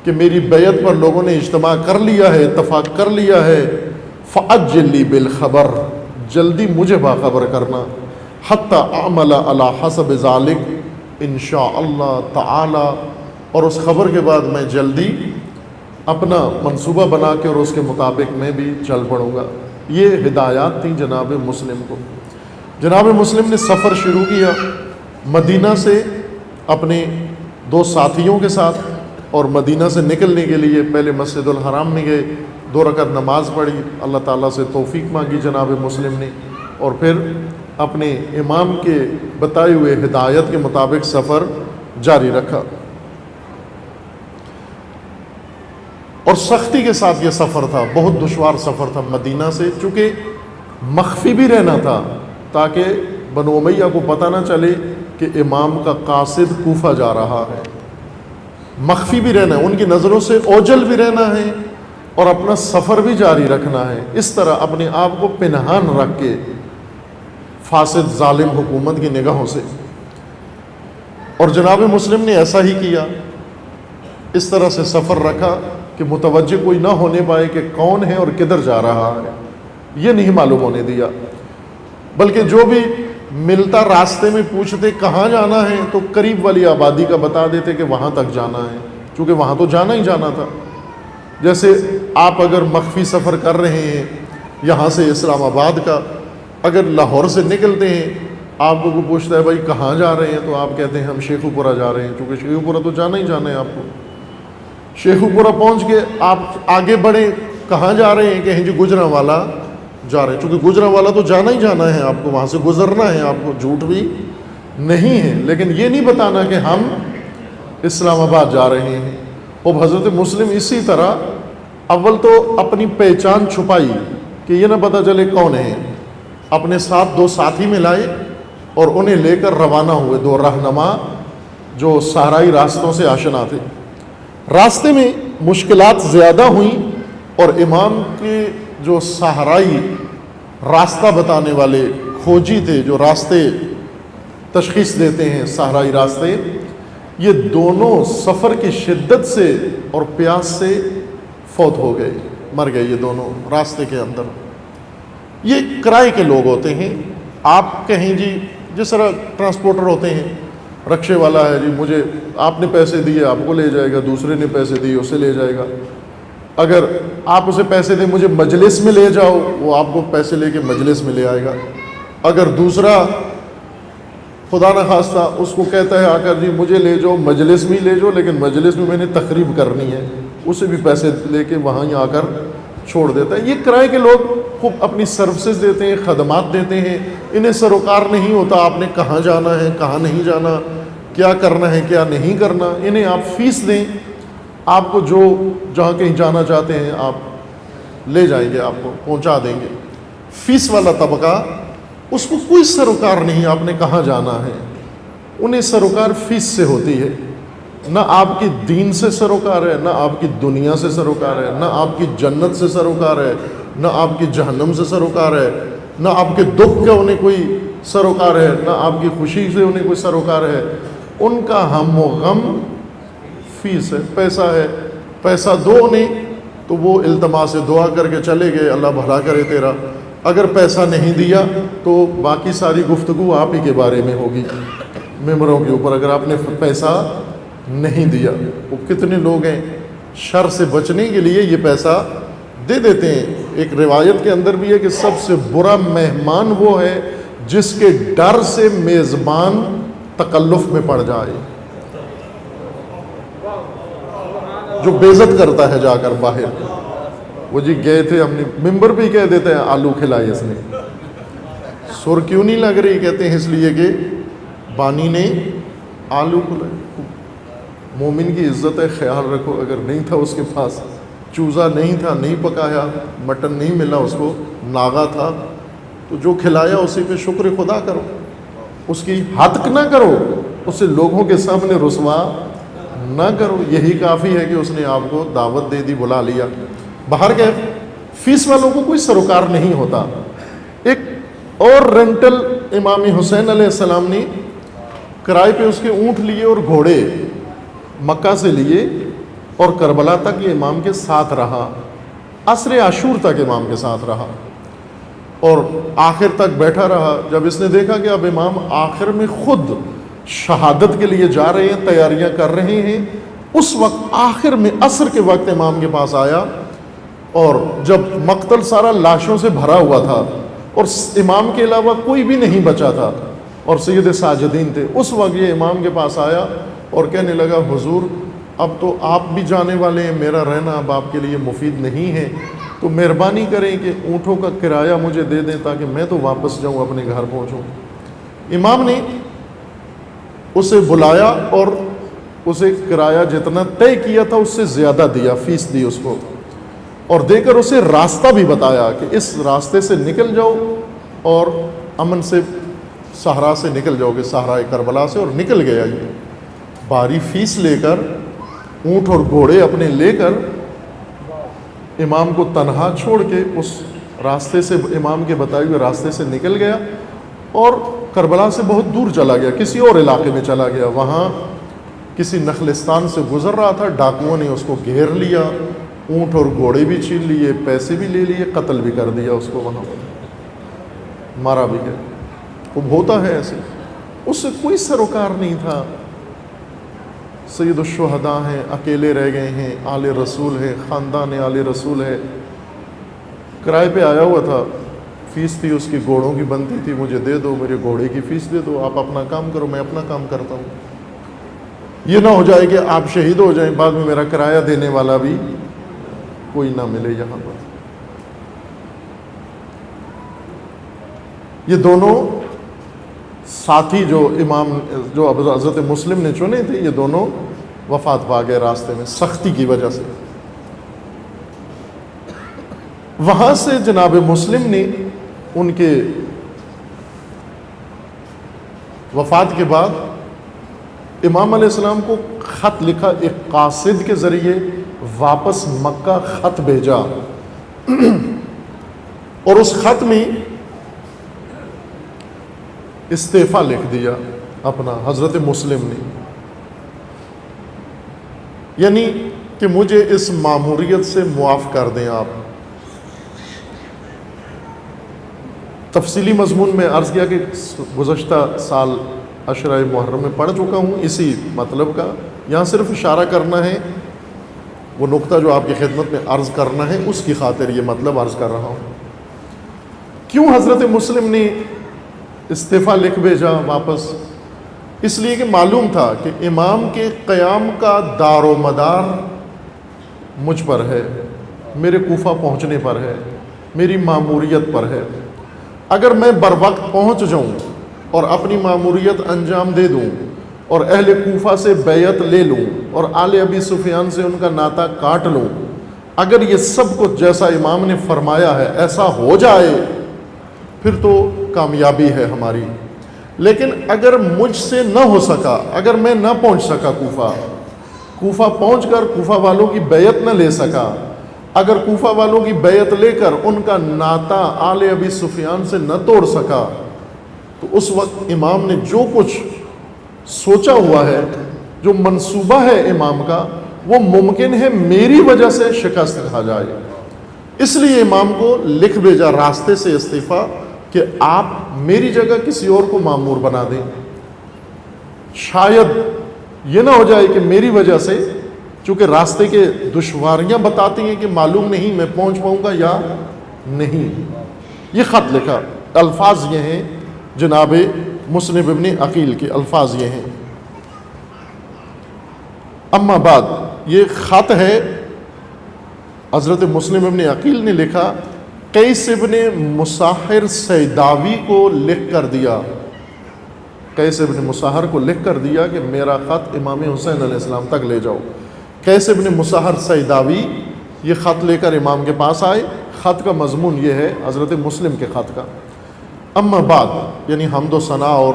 کہ میری بیعت پر لوگوں نے اجتماع کر لیا ہے، اتفاق کر لیا ہے، فَأَجِّلْ لِي بِالْخَبَرِ، جلدی مجھے باخبر کرنا، حَتَّى أَعْمَلَ عَلَى حَسَبِ ذَلِكَ انشاءاللہ تعالی، اور اس خبر کے بعد میں جلدی اپنا منصوبہ بنا کے اور اس کے مطابق میں بھی چل پڑوں گا۔ یہ ہدایات تھیں جناب مسلم کو۔ جناب مسلم نے سفر شروع کیا مدینہ سے اپنے دو ساتھیوں کے ساتھ، اور مدینہ سے نکلنے کے لیے پہلے مسجد الحرام میں گئے، 2 رکعت نماز پڑھی، اللہ تعالیٰ سے توفیق مانگی جناب مسلم نے، اور پھر اپنے امام کے بتائے ہوئے ہدایت کے مطابق سفر جاری رکھا۔ اور سختی کے ساتھ یہ سفر تھا، بہت دشوار سفر تھا مدینہ سے، چونکہ مخفی بھی رہنا تھا تاکہ بنو امیہ کو پتہ نہ چلے کہ امام کا قاصد کوفہ جا رہا ہے، مخفی بھی رہنا ہے، ان کی نظروں سے اوجھل بھی رہنا ہے اور اپنا سفر بھی جاری رکھنا ہے، اس طرح اپنے آپ کو پنہان رکھ کے فاسد ظالم حکومت کی نگاہوں سے۔ اور جناب مسلم نے ایسا ہی کیا، اس طرح سے سفر رکھا کہ متوجہ کوئی نہ ہونے پائے کہ کون ہے اور کدھر جا رہا ہے، یہ نہیں معلوم ہونے دیا، بلکہ جو بھی ملتا راستے میں پوچھتے کہاں جانا ہے تو قریب والی آبادی کا بتا دیتے کہ وہاں تک جانا ہے، چونکہ وہاں تو جانا ہی جانا تھا۔ جیسے آپ اگر مخفی سفر کر رہے ہیں یہاں سے اسلام آباد کا، اگر لاہور سے نکلتے ہیں آپ کو کوئی پوچھتا ہے بھائی کہاں جا رہے ہیں تو آپ کہتے ہیں ہم شیخو پورہ جا رہے ہیں، چونکہ شیخو پورہ تو جانا ہی جانا ہے آپ کو۔ شیخو پورہ پہنچ کے آپ آگے بڑھیں، کہاں جا رہے ہیں؟ کہیں جی گجرانوالا جا رہے ہیں، چونکہ گجرانوالا تو جانا ہی جانا ہے آپ کو، وہاں سے گزرنا ہے آپ کو، جھوٹ بھی نہیں ہے، لیکن یہ نہیں بتانا کہ ہم اسلام آباد جا رہے ہیں۔ اب حضرت مسلم اسی طرح اول تو اپنی پہچان چھپائی کہ یہ نہ پتہ چلے کون ہے، اپنے ساتھ 2 ساتھی میں لائے اور انہیں لے کر روانہ ہوئے، 2 رہنما جو صحرائی راستوں سے آشنا تھے۔ راستے میں مشکلات زیادہ ہوئیں اور امام کے جو صحرائی راستہ بتانے والے کھوجی تھے، جو راستے تشخیص دیتے ہیں صحرائی راستے، یہ دونوں سفر کی شدت سے اور پیاس سے فوت ہو گئے، مر گئے یہ دونوں راستے کے اندر۔ یہ کرائے کے لوگ ہوتے ہیں، آپ کہیں جی جس طرح ٹرانسپورٹر ہوتے ہیں، رکشے والا ہے جی مجھے آپ نے پیسے دیے آپ کو لے جائے گا، دوسرے نے پیسے دیے اسے لے جائے گا۔ اگر آپ اسے پیسے دیں مجھے مجلس میں لے جاؤ، وہ آپ کو پیسے لے کے مجلس میں لے آئے گا۔ اگر دوسرا خدا نخواستہ اس کو کہتا ہے آ کر جی مجھے لے جاؤ مجلس میں لے جاؤ، لیکن مجلس میں نے تقریب کرنی ہے، اسے بھی پیسے لے کے وہاں ہی آ کر چھوڑ دیتا ہے۔ یہ کرائے کے لوگ خوب اپنی سروسز دیتے ہیں، خدمات دیتے ہیں، انہیں سروکار نہیں ہوتا آپ نے کہاں جانا ہے کہاں نہیں جانا، کیا کرنا ہے کیا نہیں کرنا۔ انہیں آپ فیس دیں، آپ کو جو جہاں کہیں جانا چاہتے ہیں آپ لے جائیں گے، آپ کو پہنچا دیں گے۔ فیس والا طبقہ اس کو کوئی سروکار نہیں آپ نے کہاں جانا ہے، انہیں سروکار فیس سے ہوتی ہے۔ نہ آپ کی دین سے سروکار ہے، نہ آپ کی دنیا سے سروکار ہے، نہ آپ کی جنت سے سروکار ہے، نہ آپ کی جہنم سے سروکار ہے، نہ آپ کے دکھ کا انہیں کوئی سروکار ہے، نہ آپ کی خوشی سے انہیں کوئی سروکار ہے۔ ان کا ہم و غم فیس ہے، پیسہ ہے، پیسہ دو انہیں تو وہ التماس سے دعا کر کے چلے گئے اللہ بھلا کرے تیرا۔ اگر پیسہ نہیں دیا تو باقی ساری گفتگو آپ ہی کے بارے میں ہوگی ممبروں کے اوپر، اگر آپ نے پیسہ نہیں دیا۔ وہ کتنے لوگ ہیں شر سے بچنے کے لیے یہ پیسہ دے دیتے ہیں۔ ایک روایت کے اندر بھی ہے کہ سب سے برا مہمان وہ ہے جس کے ڈر سے میزبان تکلف میں پڑ جائے، جو بے عزت کرتا ہے جا کر باہر۔ وہ جی گئے تھے ہم نے ممبر پہ ہی کہہ دیتے ہیں آلو کھلائے اس نے، سر کیوں نہیں لگ رہی؟ کہتے ہیں اس لیے کہ بانی نے آلو کھلائے۔ مومن کی عزت ہے، خیال رکھو، اگر نہیں تھا اس کے پاس چوزا نہیں تھا، نہیں پکایا، مٹن نہیں ملا اس کو، ناغا تھا، تو جو کھلایا اسی پہ شکر خدا کرو، اس کی حتک نہ کرو، اسے لوگوں کے سامنے رسوا نہ کرو۔ یہی کافی ہے کہ اس نے آپ کو دعوت دے دی، بلا لیا۔ باہر گئے، فیس والوں کو کوئی سروکار نہیں ہوتا۔ ایک اور رینٹل امام حسین علیہ السلام نے کرائے پہ اس کے اونٹ لیے اور گھوڑے مکہ سے لیے اور کربلا تک یہ امام کے ساتھ رہا، عصر عاشور تک امام کے ساتھ رہا اور آخر تک بیٹھا رہا۔ جب اس نے دیکھا کہ اب امام آخر میں خود شہادت کے لیے جا رہے ہیں، تیاریاں کر رہے ہیں، اس وقت آخر میں عصر کے وقت امام کے پاس آیا، اور جب مقتل سارا لاشوں سے بھرا ہوا تھا اور امام کے علاوہ کوئی بھی نہیں بچا تھا اور سید ساجدین تھے، اس وقت یہ امام کے پاس آیا اور کہنے لگا حضور اب تو آپ بھی جانے والے ہیں، میرا رہنا اب آپ کے لیے مفید نہیں ہے، تو مہربانی کریں کہ اونٹوں کا کرایہ مجھے دے دیں تاکہ میں تو واپس جاؤں، اپنے گھر پہنچوں۔ امام نے اسے بلایا اور اسے کرایہ جتنا طے کیا تھا اس سے زیادہ دیا، فیس دی اس کو، اور دے کر اسے راستہ بھی بتایا کہ اس راستے سے نکل جاؤ اور امن سے صحرا سے نکل جاؤ گے، صحرائے کربلا سے، اور نکل گیا یہ باری فیس لے کر، اونٹ اور گھوڑے اپنے لے کر امام کو تنہا چھوڑ کے اس راستے سے، امام کے بتائے ہوئے راستے سے نکل گیا اور کربلا سے بہت دور چلا گیا، کسی اور علاقے میں چلا گیا۔ وہاں کسی نخلستان سے گزر رہا تھا، ڈاکوؤں نے اس کو گھیر لیا، اونٹ اور گھوڑے بھی چھین لیے، پیسے بھی لے لیے، قتل بھی کر دیا اس کو، وہاں مارا بھی گیا۔ اب ہوتا ہے ایسے، اس سے کوئی سروکار نہیں تھا، سید الشہداء ہیں، اکیلے رہ گئے ہیں، آل رسول ہے، خاندان آل رسول ہے، کرائے پہ آیا ہوا تھا، فیس تھی اس کی، گھوڑوں کی بنتی تھی، مجھے دے دو، میرے گھوڑے کی فیس دے دو، آپ اپنا کام کرو، میں اپنا کام کرتا ہوں. یہ نہ ہو جائے کہ آپ شہید ہو جائیں، بعد میں میرا کرایہ دینے والا بھی کوئی نہ ملے یہاں پر. یہ دونوں ساتھی جو حضرت مسلم نے چنے تھے، یہ دونوں وفات پا گئے راستے میں سختی کی وجہ سے. وہاں سے جناب مسلم نے ان کے وفات کے بعد امام علیہ السلام کو خط لکھا، ایک قاصد کے ذریعے واپس مکہ خط بھیجا، اور اس خط میں استعفیٰ لکھ دیا اپنا حضرت مسلم نے، یعنی کہ مجھے اس ماموریت سے معاف کر دیں آپ. تفصیلی مضمون میں عرض کیا کہ گزشتہ سال عشرہ محرم میں پڑھ چکا ہوں اسی مطلب کا، یہاں صرف اشارہ کرنا ہے، وہ نقطہ جو آپ کی خدمت میں عرض کرنا ہے اس کی خاطر یہ مطلب عرض کر رہا ہوں. کیوں حضرت مسلم نے استعفیٰ لکھ بھیجا واپس؟ اس لیے کہ معلوم تھا کہ امام کے قیام کا دار و مدار مجھ پر ہے، میرے کوفہ پہنچنے پر ہے، میری ماموریت پر ہے. اگر میں بر وقت پہنچ جاؤں اور اپنی ماموریت انجام دے دوں اور اہل کوفہ سے بیعت لے لوں اور آل ابی سفیان سے ان کا ناطہ کاٹ لوں، اگر یہ سب کچھ جیسا امام نے فرمایا ہے ایسا ہو جائے پھر تو کامیابی ہے ہماری. لیکن اگر مجھ سے نہ ہو سکا، اگر میں نہ پہنچ سکا کوفہ پہنچ کر کوفہ والوں کی بیعت نہ لے سکا، اگر کوفہ والوں کی بیعت لے کر ان کا ناطہ آل ابی سفیان سے نہ توڑ سکا، تو اس وقت امام نے جو کچھ سوچا ہوا ہے، جو منصوبہ ہے امام کا، وہ ممکن ہے میری وجہ سے شکست کھا جائے. اس لیے امام کو لکھ بھیجا راستے سے استعفیٰ کہ آپ میری جگہ کسی اور کو مامور بنا دیں. شاید یہ نہ ہو جائے کہ میری وجہ سے، چونکہ راستے کے دشواریاں بتاتی ہیں کہ معلوم نہیں میں پہنچ پاؤں گا یا نہیں. یہ خط لکھا، الفاظ یہ ہیں جناب مسلم ابن عقیل کے الفاظ یہ ہیں. اما بعد، یہ خط ہے حضرت مسلم ابن عقیل نے لکھا، قیس ابن مساحر سیداوی کو لکھ کر دیا، قیس ابن مساحر کو لکھ کر دیا کہ میرا خط امام حسین علیہ السلام تک لے جاؤ. قیس ابن مساحر سیداوی یہ خط لے کر امام کے پاس آئے. خط کا مضمون یہ ہے حضرت مسلم کے خط کا. اما بعد یعنی حمد و ثنا اور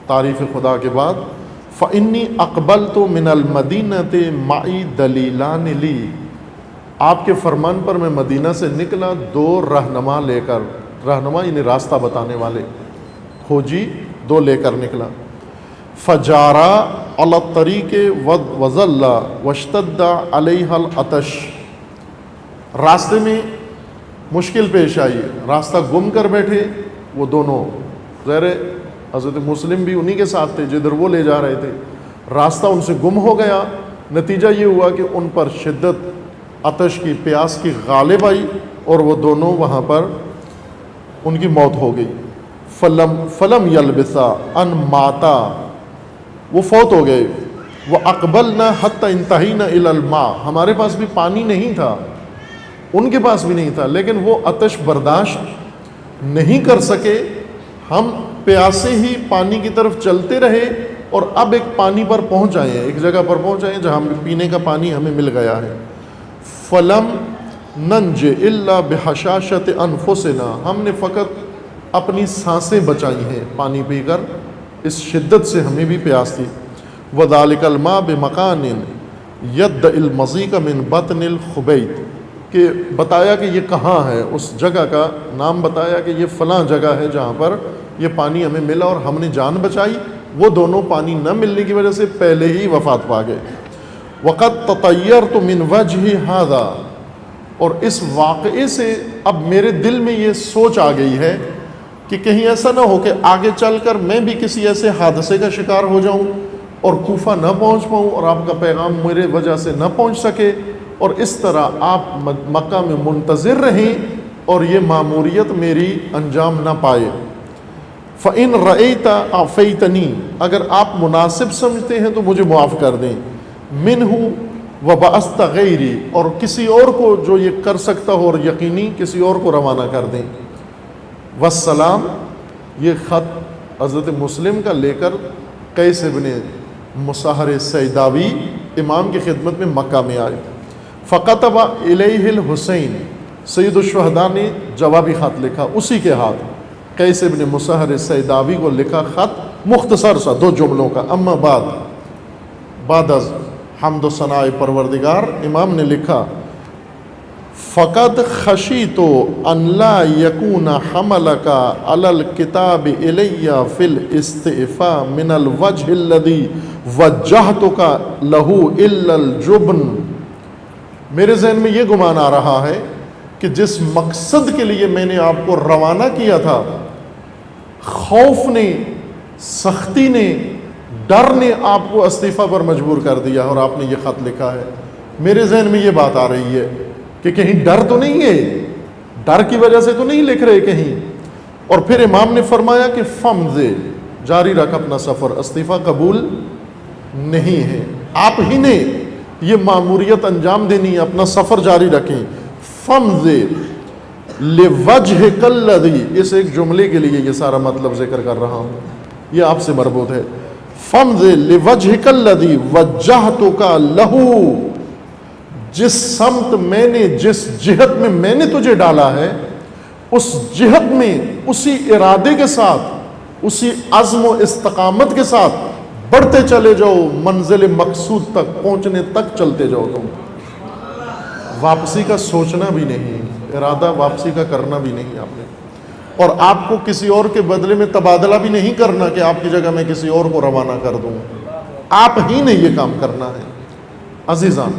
تعریف خدا کے بعد، فَإِنِّي أَقْبَلْتُ مِنَ الْمَدِينَةِ مَعِي دَلِيلَانِ لِي، آپ کے فرمان پر میں مدینہ سے نکلا دو رہنما لے کر، رہنما یعنی راستہ بتانے والے، کھوجی دو لے کر نکلا. فجارا علی الطریق وظل واشتد علیہ العطش، راستے میں مشکل پیش آئی، راستہ گم کر بیٹھے وہ دونوں. ظاہر حضرت مسلم بھی انہی کے ساتھ تھے جدھر وہ لے جا رہے تھے. راستہ ان سے گم ہو گیا، نتیجہ یہ ہوا کہ ان پر شدت عطش کی، پیاس کی غالب آئی اور وہ دونوں وہاں پر ان کی موت ہو گئی. فلم یلبثا ان ماتا، وہ فوت ہو گئے. وَأَقْبَلْنَا حَتَّى انتہینا إِلَى الْمَاء، ہمارے پاس بھی پانی نہیں تھا، ان کے پاس بھی نہیں تھا، لیکن وہ عطش برداشت نہیں کر سکے. ہم پیاسے ہی پانی کی طرف چلتے رہے اور اب ایک پانی پر پہنچ آئے ہیں، ایک جگہ پر پہنچ آئے ہیں جہاں پینے کا پانی ہمیں مل گیا ہے. فلم ننج الا بحشاشت انفسنا، ہم نے فقط اپنی سانسیں بچائی ہیں پانی پی کر، اس شدت سے ہمیں بھی پیاس تھی. وذالک الماء بمکان ید المضیق من بطن الخبیت، کہ بتایا کہ یہ کہاں ہے، اس جگہ کا نام بتایا کہ یہ فلاں جگہ ہے جہاں پر یہ پانی ہمیں ملا اور ہم نے جان بچائی. وہ دونوں پانی نہ ملنے کی وجہ سے پہلے ہی وفات پا گئے. وقد تطیرت من وجہ ھذا، اور اس واقعے سے اب میرے دل میں یہ سوچ آ گئی ہے کہ کہیں ایسا نہ ہو کہ آگے چل کر میں بھی کسی ایسے حادثے کا شکار ہو جاؤں اور کوفہ نہ پہنچ پاؤں اور آپ کا پیغام میرے وجہ سے نہ پہنچ سکے، اور اس طرح آپ مکہ میں منتظر رہیں اور یہ ماموریت میری انجام نہ پائے۔ فَإِن رَأَيْتَ عَفَيْتَنِي، اگر آپ مناسب سمجھتے ہیں تو مجھے معاف کر دیں، مِنْهُ وَبَعَثْتَ غَيْرِي، اور کسی اور کو جو یہ کر سکتا ہو اور یقینی کسی اور کو روانہ کر دیں۔ والسلام، یہ خط حضرت مسلم کا لے کر قیس ابن مصہر سیداوی امام کی خدمت میں مکہ میں آئے۔ فَقَتَبَ إِلَيْهِ الْحُسَيْن، سید الشہداء نے جوابی خط لکھا اسی کے ہاتھ، قیس ابن مصہر سیداوی کو لکھا خط مختصر سا 2 جملوں کا۔ اما بعد از حمد و ثناء پروردگار، امام نے لکھا فقد خشیت ان لا یکون حملک علی الکتاب الی فی الاستعفاء من الوجہ الذی وجہتک لہ الا الجبن، میرے ذہن میں یہ گمان آ رہا ہے کہ جس مقصد کے لیے میں نے آپ کو روانہ کیا تھا، خوف نے، سختی نے، ڈر نے آپ کو استعفا پر مجبور کر دیا اور آپ نے یہ خط لکھا ہے۔ میرے ذہن میں یہ بات آ رہی ہے کہ کہیں ڈر تو نہیں ہے، ڈر کی وجہ سے تو نہیں لکھ رہے کہیں۔ اور پھر امام نے فرمایا کہ فمض، جاری رکھ اپنا سفر، استعفا قبول نہیں ہے، آپ ہی نے یہ ماموریت انجام دینی ہے، اپنا سفر جاری رکھیں۔ فمض لوجہک الذی، اس ایک جملے کے لیے یہ سارا مطلب ذکر کر رہا ہوں، یہ آپ سے مربوط ہے۔ فمض لوجہک الذی وجہتک لہ، جس سمت میں نے، جس جہت میں میں نے تجھے ڈالا ہے، اس جہت میں اسی ارادے کے ساتھ، اسی عزم و استقامت کے ساتھ بڑھتے چلے جاؤ، منزل مقصود تک پہنچنے تک چلتے جاؤ۔ تم واپسی کا سوچنا بھی نہیں، ارادہ واپسی کا کرنا بھی نہیں آپ نے، اور آپ کو کسی اور کے بدلے میں تبادلہ بھی نہیں کرنا کہ آپ کی جگہ میں کسی اور کو روانہ کر دوں، آپ ہی نے یہ کام کرنا ہے۔ عزیزان،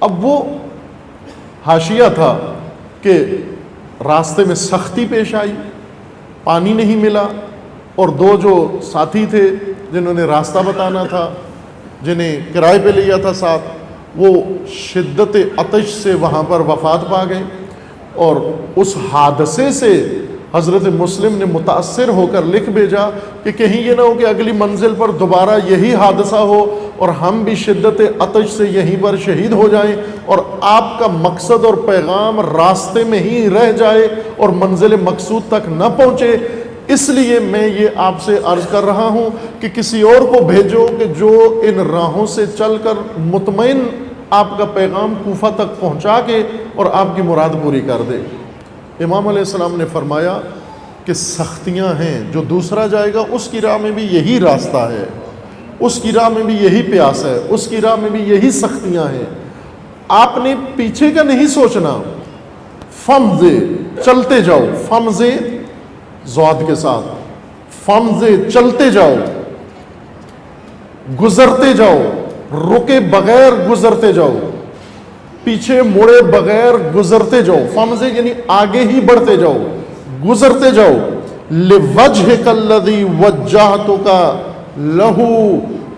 اب وہ حاشیہ تھا کہ راستے میں سختی پیش آئی، پانی نہیں ملا، اور 2 جو ساتھی تھے جنہوں نے راستہ بتانا تھا، جنہیں کرائے پہ لیا تھا ساتھ، وہ شدت عطش سے وہاں پر وفات پا گئے۔ اور اس حادثے سے حضرت مسلم نے متاثر ہو کر لکھ بھیجا کہ کہیں یہ نہ ہو کہ اگلی منزل پر دوبارہ یہی حادثہ ہو اور ہم بھی شدت عطش سے یہیں پر شہید ہو جائیں اور آپ کا مقصد اور پیغام راستے میں ہی رہ جائے اور منزل مقصود تک نہ پہنچے۔ اس لیے میں یہ آپ سے عرض کر رہا ہوں کہ کسی اور کو بھیجو کہ جو ان راہوں سے چل کر مطمئن آپ کا پیغام کوفہ تک پہنچا کے اور آپ کی مراد پوری کر دے۔ امام علیہ السلام نے فرمایا کہ سختیاں ہیں، جو دوسرا جائے گا اس کی راہ میں بھی یہی راستہ ہے، اس کی راہ میں بھی یہی پیاس ہے، اس کی راہ میں بھی یہی سختیاں ہیں، آپ نے پیچھے کا نہیں سوچنا۔ فمض، چلتے جاؤ، فمض ضاد کے ساتھ، فمض، چلتے جاؤ، گزرتے جاؤ، رکے بغیر گزرتے جاؤ، پیچھے مڑے بغیر گزرتے جاؤ۔ فمض یعنی آگے ہی بڑھتے جاؤ، گزرتے جاؤ۔ لوجہک الذی وجہتک لہ،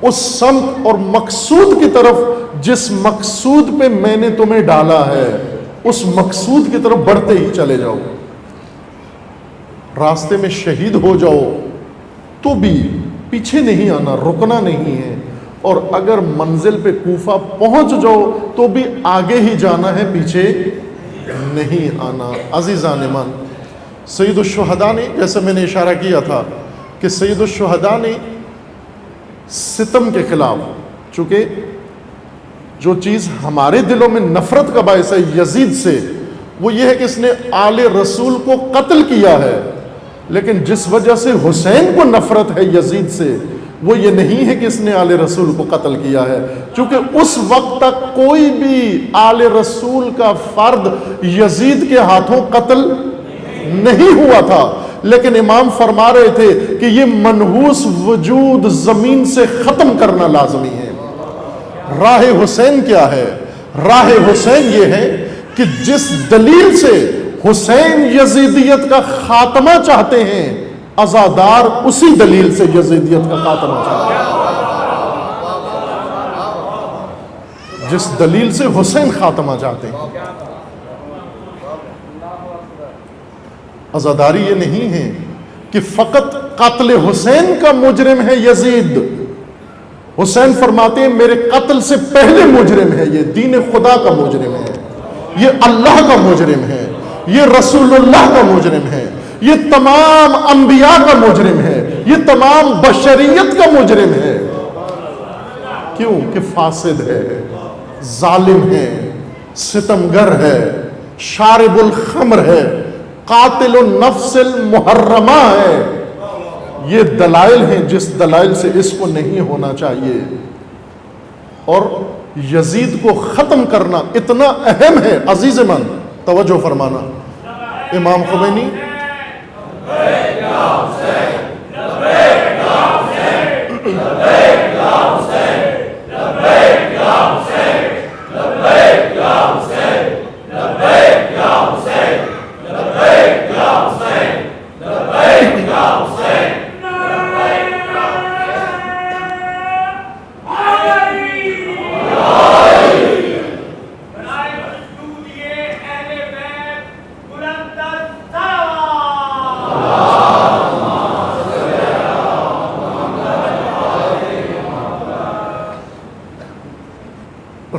اس سمت اور مقصود کی طرف جس مقصود پہ میں نے تمہیں ڈالا ہے، اس مقصود کی طرف بڑھتے ہی چلے جاؤ۔ راستے میں شہید ہو جاؤ تو بھی پیچھے نہیں آنا، رکنا نہیں ہے، اور اگر منزل پہ کوفہ پہنچ جاؤ تو بھی آگے ہی جانا ہے، پیچھے نہیں آنا۔ عزیزان ایمان، سید الشہداء نے، جیسے میں نے اشارہ کیا تھا کہ سید الشہداء نے ستم کے خلاف، چونکہ جو چیز ہمارے دلوں میں نفرت کا باعث ہے یزید سے، وہ یہ ہے کہ اس نے آل رسول کو قتل کیا ہے، لیکن جس وجہ سے حسین کو نفرت ہے یزید سے، وہ یہ نہیں ہے کہ اس نے آل رسول کو قتل کیا ہے، چونکہ اس وقت تک کوئی بھی آل رسول کا فرد یزید کے ہاتھوں قتل نہیں ہوا تھا، لیکن امام فرما رہے تھے کہ یہ منحوس وجود زمین سے ختم کرنا لازمی ہے۔ راہ حسین کیا ہے؟ راہ حسین یہ ہے کہ جس دلیل سے حسین یزیدیت کا خاتمہ چاہتے ہیں، عزادار اسی دلیل سے یزیدیت کا خاتمہ چاہتے ہیں، جس دلیل سے حسین خاتمہ چاہتے ہیں۔ عزاداری یہ نہیں ہے کہ فقط قتل حسین کا مجرم ہے یزید۔ حسین فرماتے ہیں میرے قتل سے پہلے مجرم ہے، یہ دین خدا کا مجرم ہے، یہ اللہ کا مجرم ہے، یہ رسول اللہ کا مجرم ہے، یہ تمام انبیاء کا مجرم ہے، یہ تمام بشریت کا مجرم ہے۔ کیوں کہ فاسد ہے، ظالم ہے، ستمگر ہے، شارب الخمر ہے، قاتل النفس المحرمہ ہے۔ یہ دلائل ہیں جس دلائل سے اس کو نہیں ہونا چاہیے، اور یزید کو ختم کرنا اتنا اہم ہے۔ عزیز من توجہ فرمانا، امام خمینی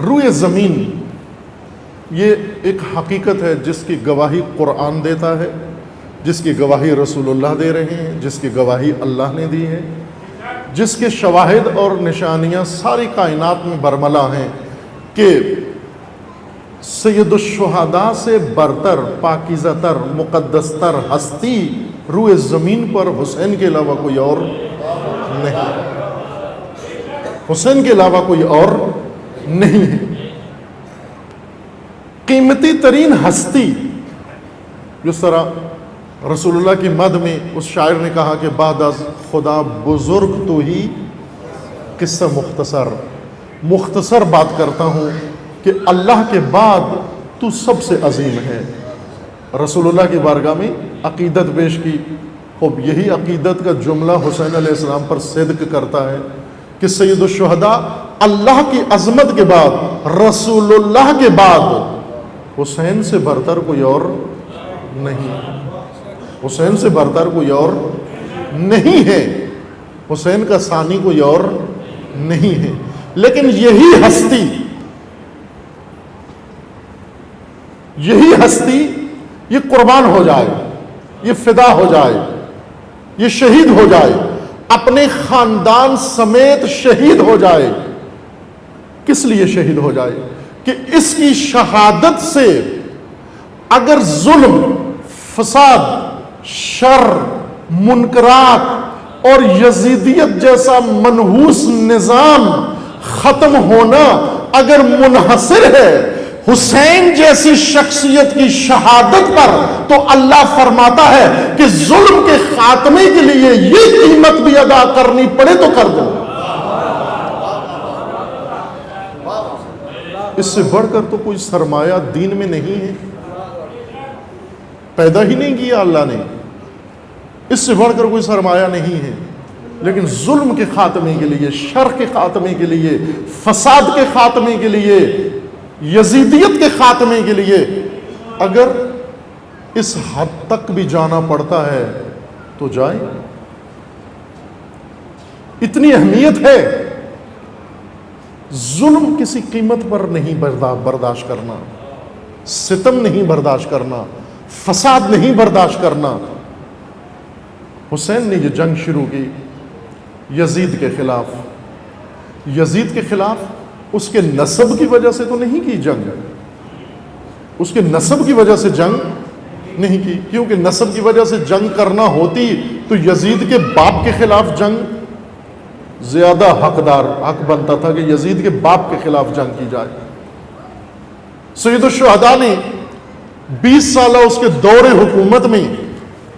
روئے زمین یہ ایک حقیقت ہے جس کی گواہی قرآن دیتا ہے، جس کی گواہی رسول اللہ دے رہے ہیں، جس کی گواہی اللہ نے دی ہے، جس کے شواہد اور نشانیاں ساری کائنات میں برملا ہیں کہ سید الشہداء سے برتر، پاکیزہ تر، مقدس تر ہستی روئے زمین پر حسین کے علاوہ کوئی اور نہیں، حسین کے علاوہ کوئی اور نہیں ہے۔ قیمتی ترین ہستی، جس طرح رسول اللہ کی مدح میں اس شاعر نے کہا کہ بعد از خدا بزرگ تو ہی، قصہ مختصر بات کرتا ہوں کہ اللہ کے بعد تو سب سے عظیم ہے۔ رسول اللہ کی بارگاہ میں عقیدت پیش کی، اب یہی عقیدت کا جملہ حسین علیہ السلام پر صدق کرتا ہے کہ سید الشہداء اللہ کی عظمت کے بعد، رسول اللہ کے بعد حسین سے برتر کوئی اور نہیں، حسین سے برتر کوئی اور نہیں ہے، حسین کا ثانی کوئی اور نہیں ہے۔ لیکن یہی ہستی یہ قربان ہو جائے، یہ فدا ہو جائے، یہ شہید ہو جائے، اپنے خاندان سمیت شہید ہو جائے۔ کس لیے شہید ہو جائے؟ کہ اس کی شہادت سے اگر ظلم، فساد، شر، منکرات اور یزیدیت جیسا منحوس نظام ختم ہونا اگر منحصر ہے حسین جیسی شخصیت کی شہادت پر، تو اللہ فرماتا ہے کہ ظلم کے خاتمے کے لیے یہ قیمت بھی ادا کرنی پڑے تو کر دو۔ اس سے بڑھ کر تو کوئی سرمایہ دین میں نہیں ہے، پیدا ہی نہیں کیا اللہ نے، اس سے بڑھ کر کوئی سرمایہ نہیں ہے۔ لیکن ظلم کے خاتمے کے لیے، شر کے خاتمے کے لیے، فساد کے خاتمے کے لیے، یزیدیت کے خاتمے کے لیے اگر اس حد تک بھی جانا پڑتا ہے تو جائیں۔ اتنی اہمیت ہے۔ ظلم کسی قیمت پر نہیں برداشت کرنا، ستم نہیں برداشت کرنا، فساد نہیں برداشت کرنا۔ حسین نے یہ جنگ شروع کی یزید کے خلاف، یزید کے خلاف اس کے نسب کی وجہ سے تو نہیں کی جنگ، اس کے نسب کی وجہ سے جنگ نہیں کی، کیونکہ نسب کی وجہ سے جنگ کرنا ہوتی تو یزید کے باپ کے خلاف جنگ زیادہ حق بنتا تھا کہ یزید کے باپ کے خلاف جنگ کی جائے۔ سید الشہداء نے 20 سالہ اس کے دور حکومت میں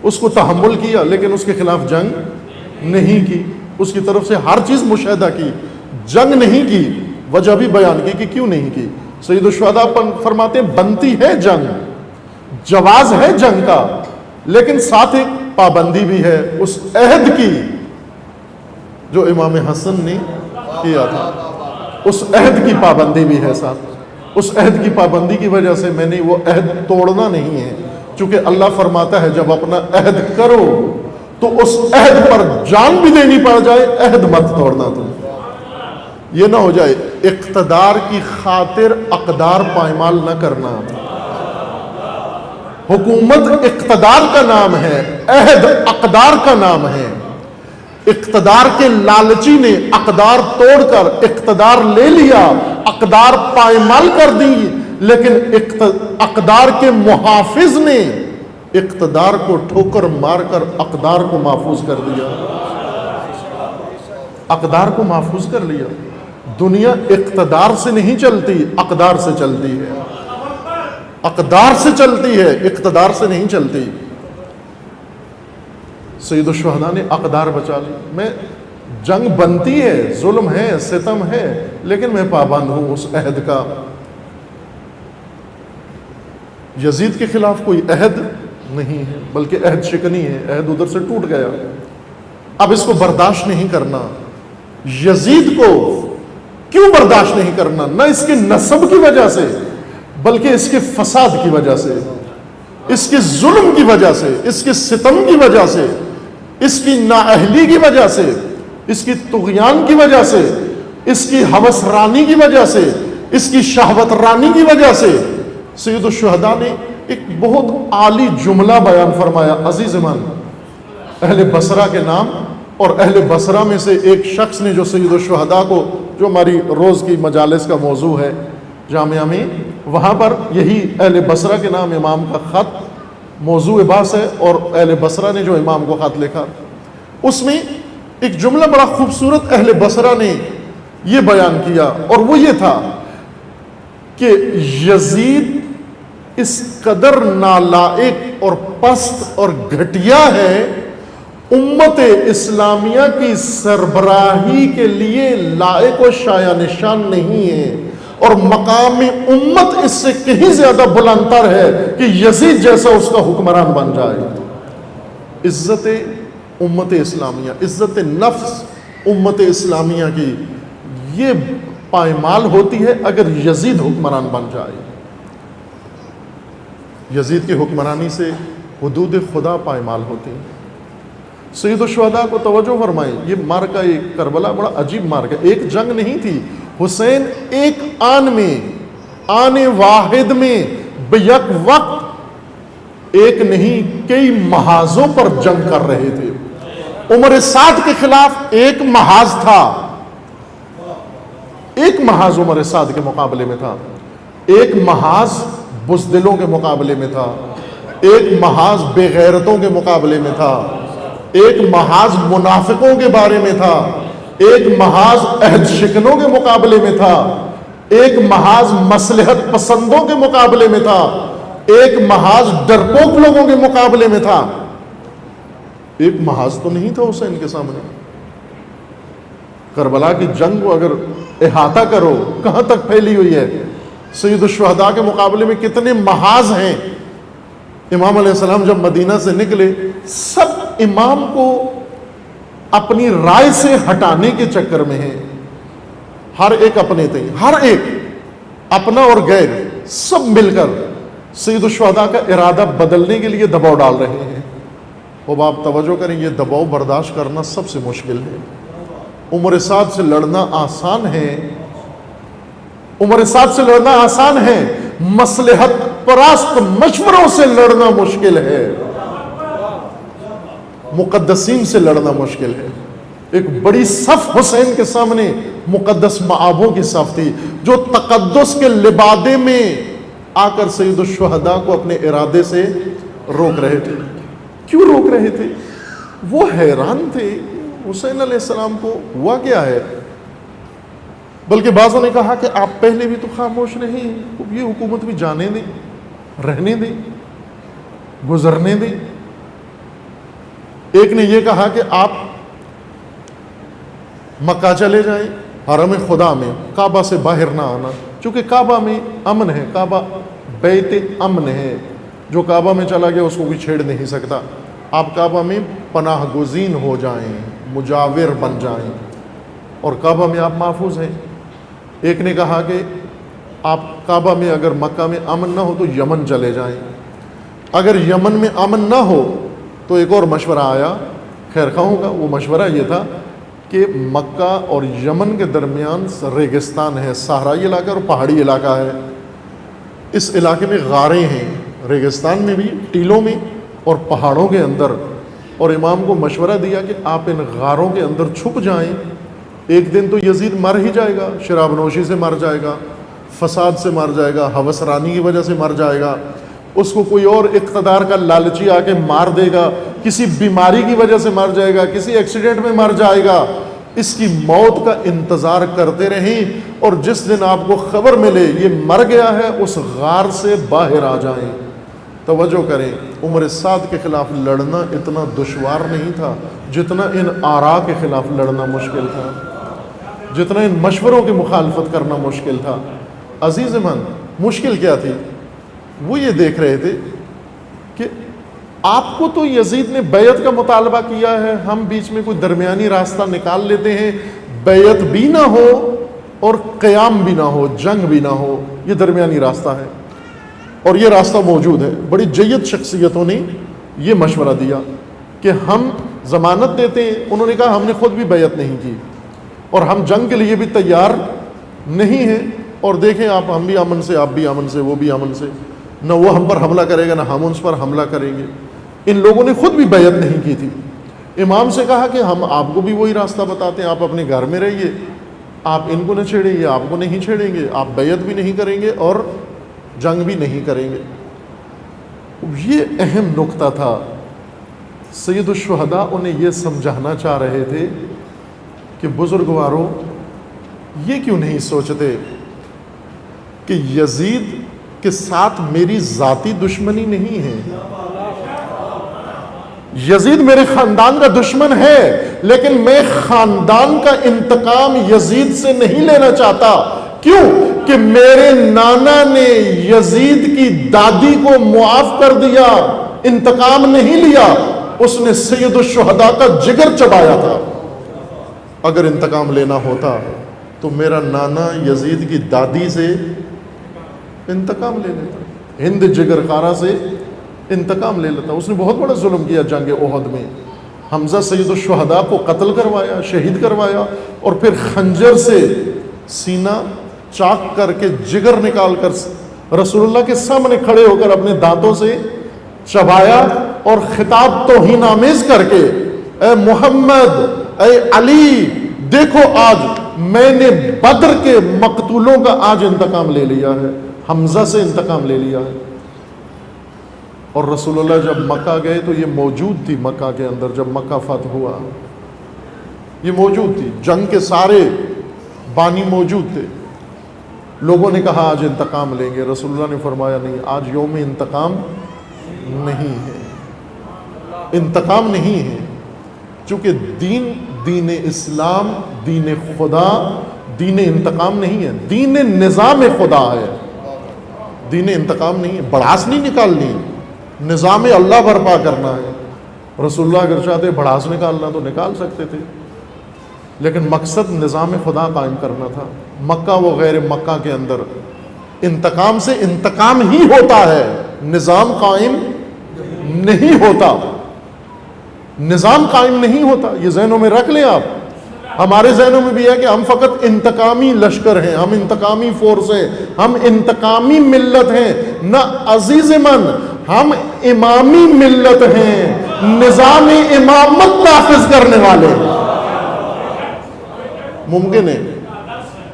اس کو تحمل کیا، لیکن اس کے خلاف جنگ نہیں کی، اس کی طرف سے ہر چیز مشاہدہ کی، جنگ نہیں کی۔ وجہ بھی بیان کی کہ کیوں نہیں کی۔ سید الشہداء فرماتے ہیں بنتی ہے جنگ، جواز ہے جنگ کا، لیکن ساتھ ایک پابندی بھی ہے اس عہد کی جو امام حسن نے کیا تھا، اس عہد کی پابندی بھی ہے ساتھ۔ اس عہد کی پابندی کی وجہ سے میں نے وہ عہد توڑنا نہیں ہے، چونکہ اللہ فرماتا ہے جب اپنا عہد کرو تو اس عہد پر جان بھی دینی پڑ جائے، عہد مت توڑنا تم۔ یہ نہ ہو جائے اقتدار کی خاطر اقدار پائمال نہ کرنا۔ حکومت اقتدار کا نام ہے، عہد اقدار کا نام ہے۔ اقتدار کے لالچی نے اقدار توڑ کر اقتدار لے لیا، اقدار پائمال کر دی، لیکن اقدار کے محافظ نے اقتدار کو ٹھوکر مار کر اقدار کو محفوظ کر دیا، اقدار کو محفوظ کر لیا۔ دنیا اقتدار سے نہیں چلتی، اقدار سے چلتی ہے، اقدار سے چلتی ہے، اقتدار سے نہیں چلتی۔ سید الشہداء نے اقدار بچا لی۔ میں جنگ بنتی ہے، ظلم ہے، ستم ہے، لیکن میں پابند ہوں اس عہد کا۔ یزید کے خلاف کوئی عہد نہیں ہے، بلکہ عہد شکنی ہے، عہد ادھر سے ٹوٹ گیا، اب اس کو برداشت نہیں کرنا۔ یزید کو کیوں برداشت نہیں کرنا؟ نہ اس کے نسب کی وجہ سے، بلکہ اس کے فساد کی وجہ سے، اس کے ظلم کی وجہ سے، اس کے ستم کی وجہ سے، اس کی نااہلی کی وجہ سے، اس کی طغیان کی وجہ سے، اس کی ہوس رانی کی وجہ سے، اس کی شہوت رانی کی وجہ سے۔ سید الشہداء نے ایک بہت عالی جملہ بیان فرمایا، عزیز من، اہل بصرہ کے نام، اور اہل بصرہ میں سے ایک شخص نے جو سید الشہداء کو، جو ہماری روز کی مجالس کا موضوع ہے جامعہ میں، وہاں پر یہی اہل بصرہ کے نام امام کا خط موضوع بحث ہے، اور اہل بصرہ نے جو امام کو خط لکھا، اس میں ایک جملہ بڑا خوبصورت اہل بصرہ نے یہ بیان کیا، اور وہ یہ تھا کہ یزید اس قدر نالائق اور پست اور گھٹیا ہے، امت اسلامیہ کی سربراہی کے لیے لائق و شایع نشان نہیں ہے، اور مقام امت اس سے کہیں زیادہ بلند تر ہے کہ یزید جیسا اس کا حکمران بن جائے۔ عزت امت اسلامیہ، عزت نفس امت اسلامیہ کی یہ پائمال ہوتی ہے اگر یزید حکمران بن جائے۔ یزید کی حکمرانی سے حدود خدا پائمال ہوتی ہیں۔ سید الشہداء کو توجہ فرمائیں، یہ مارکہ کربلا بڑا عجیب مارکہ، ایک جنگ نہیں تھی، حسین ایک آن میں، آن واحد میں، بیک وقت ایک نہیں کئی محاذوں پر جنگ کر رہے تھے۔ عمر سعد کے خلاف ایک محاذ تھا، ایک محاذ عمر سعد کے مقابلے میں تھا، ایک محاذ بزدلوں کے مقابلے میں تھا، ایک محاذ بے غیرتوں کے مقابلے میں تھا، ایک محاذ منافقوں کے بارے میں تھا، ایک محاذ عہد شکنوں کے مقابلے میں تھا، ایک محاذ مصلحت پسندوں کے مقابلے میں تھا، ایک محاذ ڈرپوک لوگوں کے مقابلے میں تھا۔ ایک محاذ تو نہیں تھا حسین کے سامنے۔ کربلا کی جنگ کو اگر احاطہ کرو کہاں تک پھیلی ہوئی ہے، سید الشہداء کے مقابلے میں کتنے محاذ ہیں۔ امام علیہ السلام جب مدینہ سے نکلے، سب امام کو اپنی رائے سے ہٹانے کے چکر میں ہیں، ہر ایک اپنے تھے، ہر ایک اپنا اور غیر، سب مل کر سید الشہداء کا ارادہ بدلنے کے لیے دباؤ ڈال رہے ہیں۔ اب آپ توجہ کریں، یہ دباؤ برداشت کرنا سب سے مشکل ہے۔ عمر سعد سے لڑنا آسان ہے، عمر سعد سے لڑنا آسان ہے، مصلحت پرست مشوروں سے لڑنا مشکل ہے، مقدسین سے لڑنا مشکل ہے۔ ایک بڑی صف حسین کے سامنے مقدس معابوں کی صف تھی، جو تقدس کے لبادے میں آ کر سید الشہداء کو اپنے ارادے سے روک رہے تھے۔ کیوں روک رہے تھے؟ وہ حیران تھے حسین علیہ السلام کو ہوا کیا ہے۔ بلکہ بعضوں نے کہا کہ آپ پہلے بھی تو خاموش رہیں، یہ حکومت بھی جانے دیں، رہنے دیں، گزرنے دیں۔ ایک نے یہ کہا کہ آپ مکہ چلے جائیں، حرم خدا میں، کعبہ سے باہر نہ آنا، چونکہ کعبہ میں امن ہے، کعبہ بیت امن ہے، جو کعبہ میں چلا گیا اس کو کوئی چھیڑ نہیں سکتا. آپ کعبہ میں پناہ گزین ہو جائیں، مجاور بن جائیں، اور کعبہ میں آپ محفوظ ہیں. ایک نے کہا کہ آپ کعبہ میں اگر مکہ میں امن نہ ہو تو یمن چلے جائیں. اگر یمن میں امن نہ ہو تو ایک اور مشورہ آیا خیر خواہوں کا. وہ مشورہ یہ تھا کہ مکہ اور یمن کے درمیان ریگستان ہے، صحرائی علاقہ اور پہاڑی علاقہ ہے. اس علاقے میں غاریں ہیں، ریگستان میں بھی، ٹیلوں میں اور پہاڑوں کے اندر. اور امام کو مشورہ دیا کہ آپ ان غاروں کے اندر چھپ جائیں. ایک دن تو یزید مر ہی جائے گا، شراب نوشی سے مر جائے گا، فساد سے مر جائے گا، ہوس رانی کی وجہ سے مر جائے گا، اس کو کوئی اور اقتدار کا لالچی آ کے مار دے گا، کسی بیماری کی وجہ سے مر جائے گا، کسی ایکسیڈنٹ میں مر جائے گا. اس کی موت کا انتظار کرتے رہیں، اور جس دن آپ کو خبر ملے یہ مر گیا ہے اس غار سے باہر آ جائیں. توجہ کریں، عمر سعد کے خلاف لڑنا اتنا دشوار نہیں تھا جتنا ان آراء کے خلاف لڑنا مشکل تھا، جتنا ان مشوروں کی مخالفت کرنا مشکل تھا. عزیز من، مشکل کیا تھی؟ وہ یہ دیکھ رہے تھے کہ آپ کو تو یزید نے بیعت کا مطالبہ کیا ہے، ہم بیچ میں کوئی درمیانی راستہ نکال لیتے ہیں، بیعت بھی نہ ہو اور قیام بھی نہ ہو، جنگ بھی نہ ہو، یہ درمیانی راستہ ہے. اور یہ راستہ موجود ہے. بڑی جید شخصیتوں نے یہ مشورہ دیا کہ ہم ضمانت دیتے ہیں. انہوں نے کہا ہم نے خود بھی بیعت نہیں کی اور ہم جنگ کے لیے بھی تیار نہیں ہیں، اور دیکھیں آپ، ہم بھی امن سے، آپ بھی امن سے، وہ بھی امن سے، نہ وہ ہم پر حملہ کرے گا نہ ہم اس پر حملہ کریں گے. ان لوگوں نے خود بھی بیعت نہیں کی تھی. امام سے کہا کہ ہم آپ کو بھی وہی راستہ بتاتے ہیں، آپ اپنے گھر میں رہیے، آپ ان کو نہ چھیڑیں گے، آپ کو نہیں چھیڑیں گے، آپ بیعت بھی نہیں کریں گے اور جنگ بھی نہیں کریں گے. یہ اہم نقطہ تھا. سید الشہداء انہیں یہ سمجھانا چاہ رہے تھے کہ بزرگواروں، یہ کیوں نہیں سوچتے کہ یزید کے ساتھ میری ذاتی دشمنی نہیں ہے، یزید میرے خاندان کا دشمن ہے، لیکن میں خاندان کا انتقام یزید سے نہیں لینا چاہتا. کیوں؟ کہ میرے نانا نے یزید کی دادی کو معاف کر دیا، انتقام نہیں لیا. اس نے سید الشہداء کا جگر چبایا تھا. اگر انتقام لینا ہوتا تو میرا نانا یزید کی دادی سے انتقام لے لیتا، ہند جگر خارا سے انتقام لے لیتا. اس نے بہت بڑا ظلم کیا جنگ احد میں. حمزہ سید الشہداء کو قتل کروایا، شہید کروایا، اور پھر خنجر سے سینہ چاک کر کے جگر نکال کر رسول اللہ کے سامنے کھڑے ہو کر اپنے دانتوں سے چبایا، اور خطاب توہین آمیز کر کے، اے محمد، اے علی، دیکھو آج میں نے بدر کے مقتولوں کا آج انتقام لے لیا ہے، حمزہ سے انتقام لے لیا ہے. اور رسول اللہ جب مکہ گئے تو یہ موجود تھی. مکہ کے اندر جب مکہ فتح ہوا یہ موجود تھی، جنگ کے سارے بانی موجود تھے. لوگوں نے کہا آج انتقام لیں گے. رسول اللہ نے فرمایا نہیں، آج یوم انتقام نہیں ہے، انتقام نہیں ہے. چونکہ دین اسلام، دین خدا، دین انتقام نہیں ہے، دین نظام خدا ہے، دین انتقام نہیں ہے. بڑھاس نہیں نکالنی، نظام اللہ برپا کرنا ہے. رسول اللہ اگر چاہتے بڑھاس نکالنا تو نکال سکتے تھے، لیکن مقصد نظام خدا قائم کرنا تھا. مکہ و غیر مکہ کے اندر انتقام سے انتقام ہی ہوتا ہے، نظام قائم نہیں ہوتا، نظام قائم نہیں ہوتا. یہ ذہنوں میں رکھ لیں آپ. ہمارے ذہنوں میں بھی ہے کہ ہم فقط انتقامی لشکر ہیں، ہم انتقامی فورس ہیں، ہم انتقامی ملت ہیں. نہ عزیز من، ہم امامی ملت ہیں، نظام امامت نافذ کرنے والے. ممکن ہے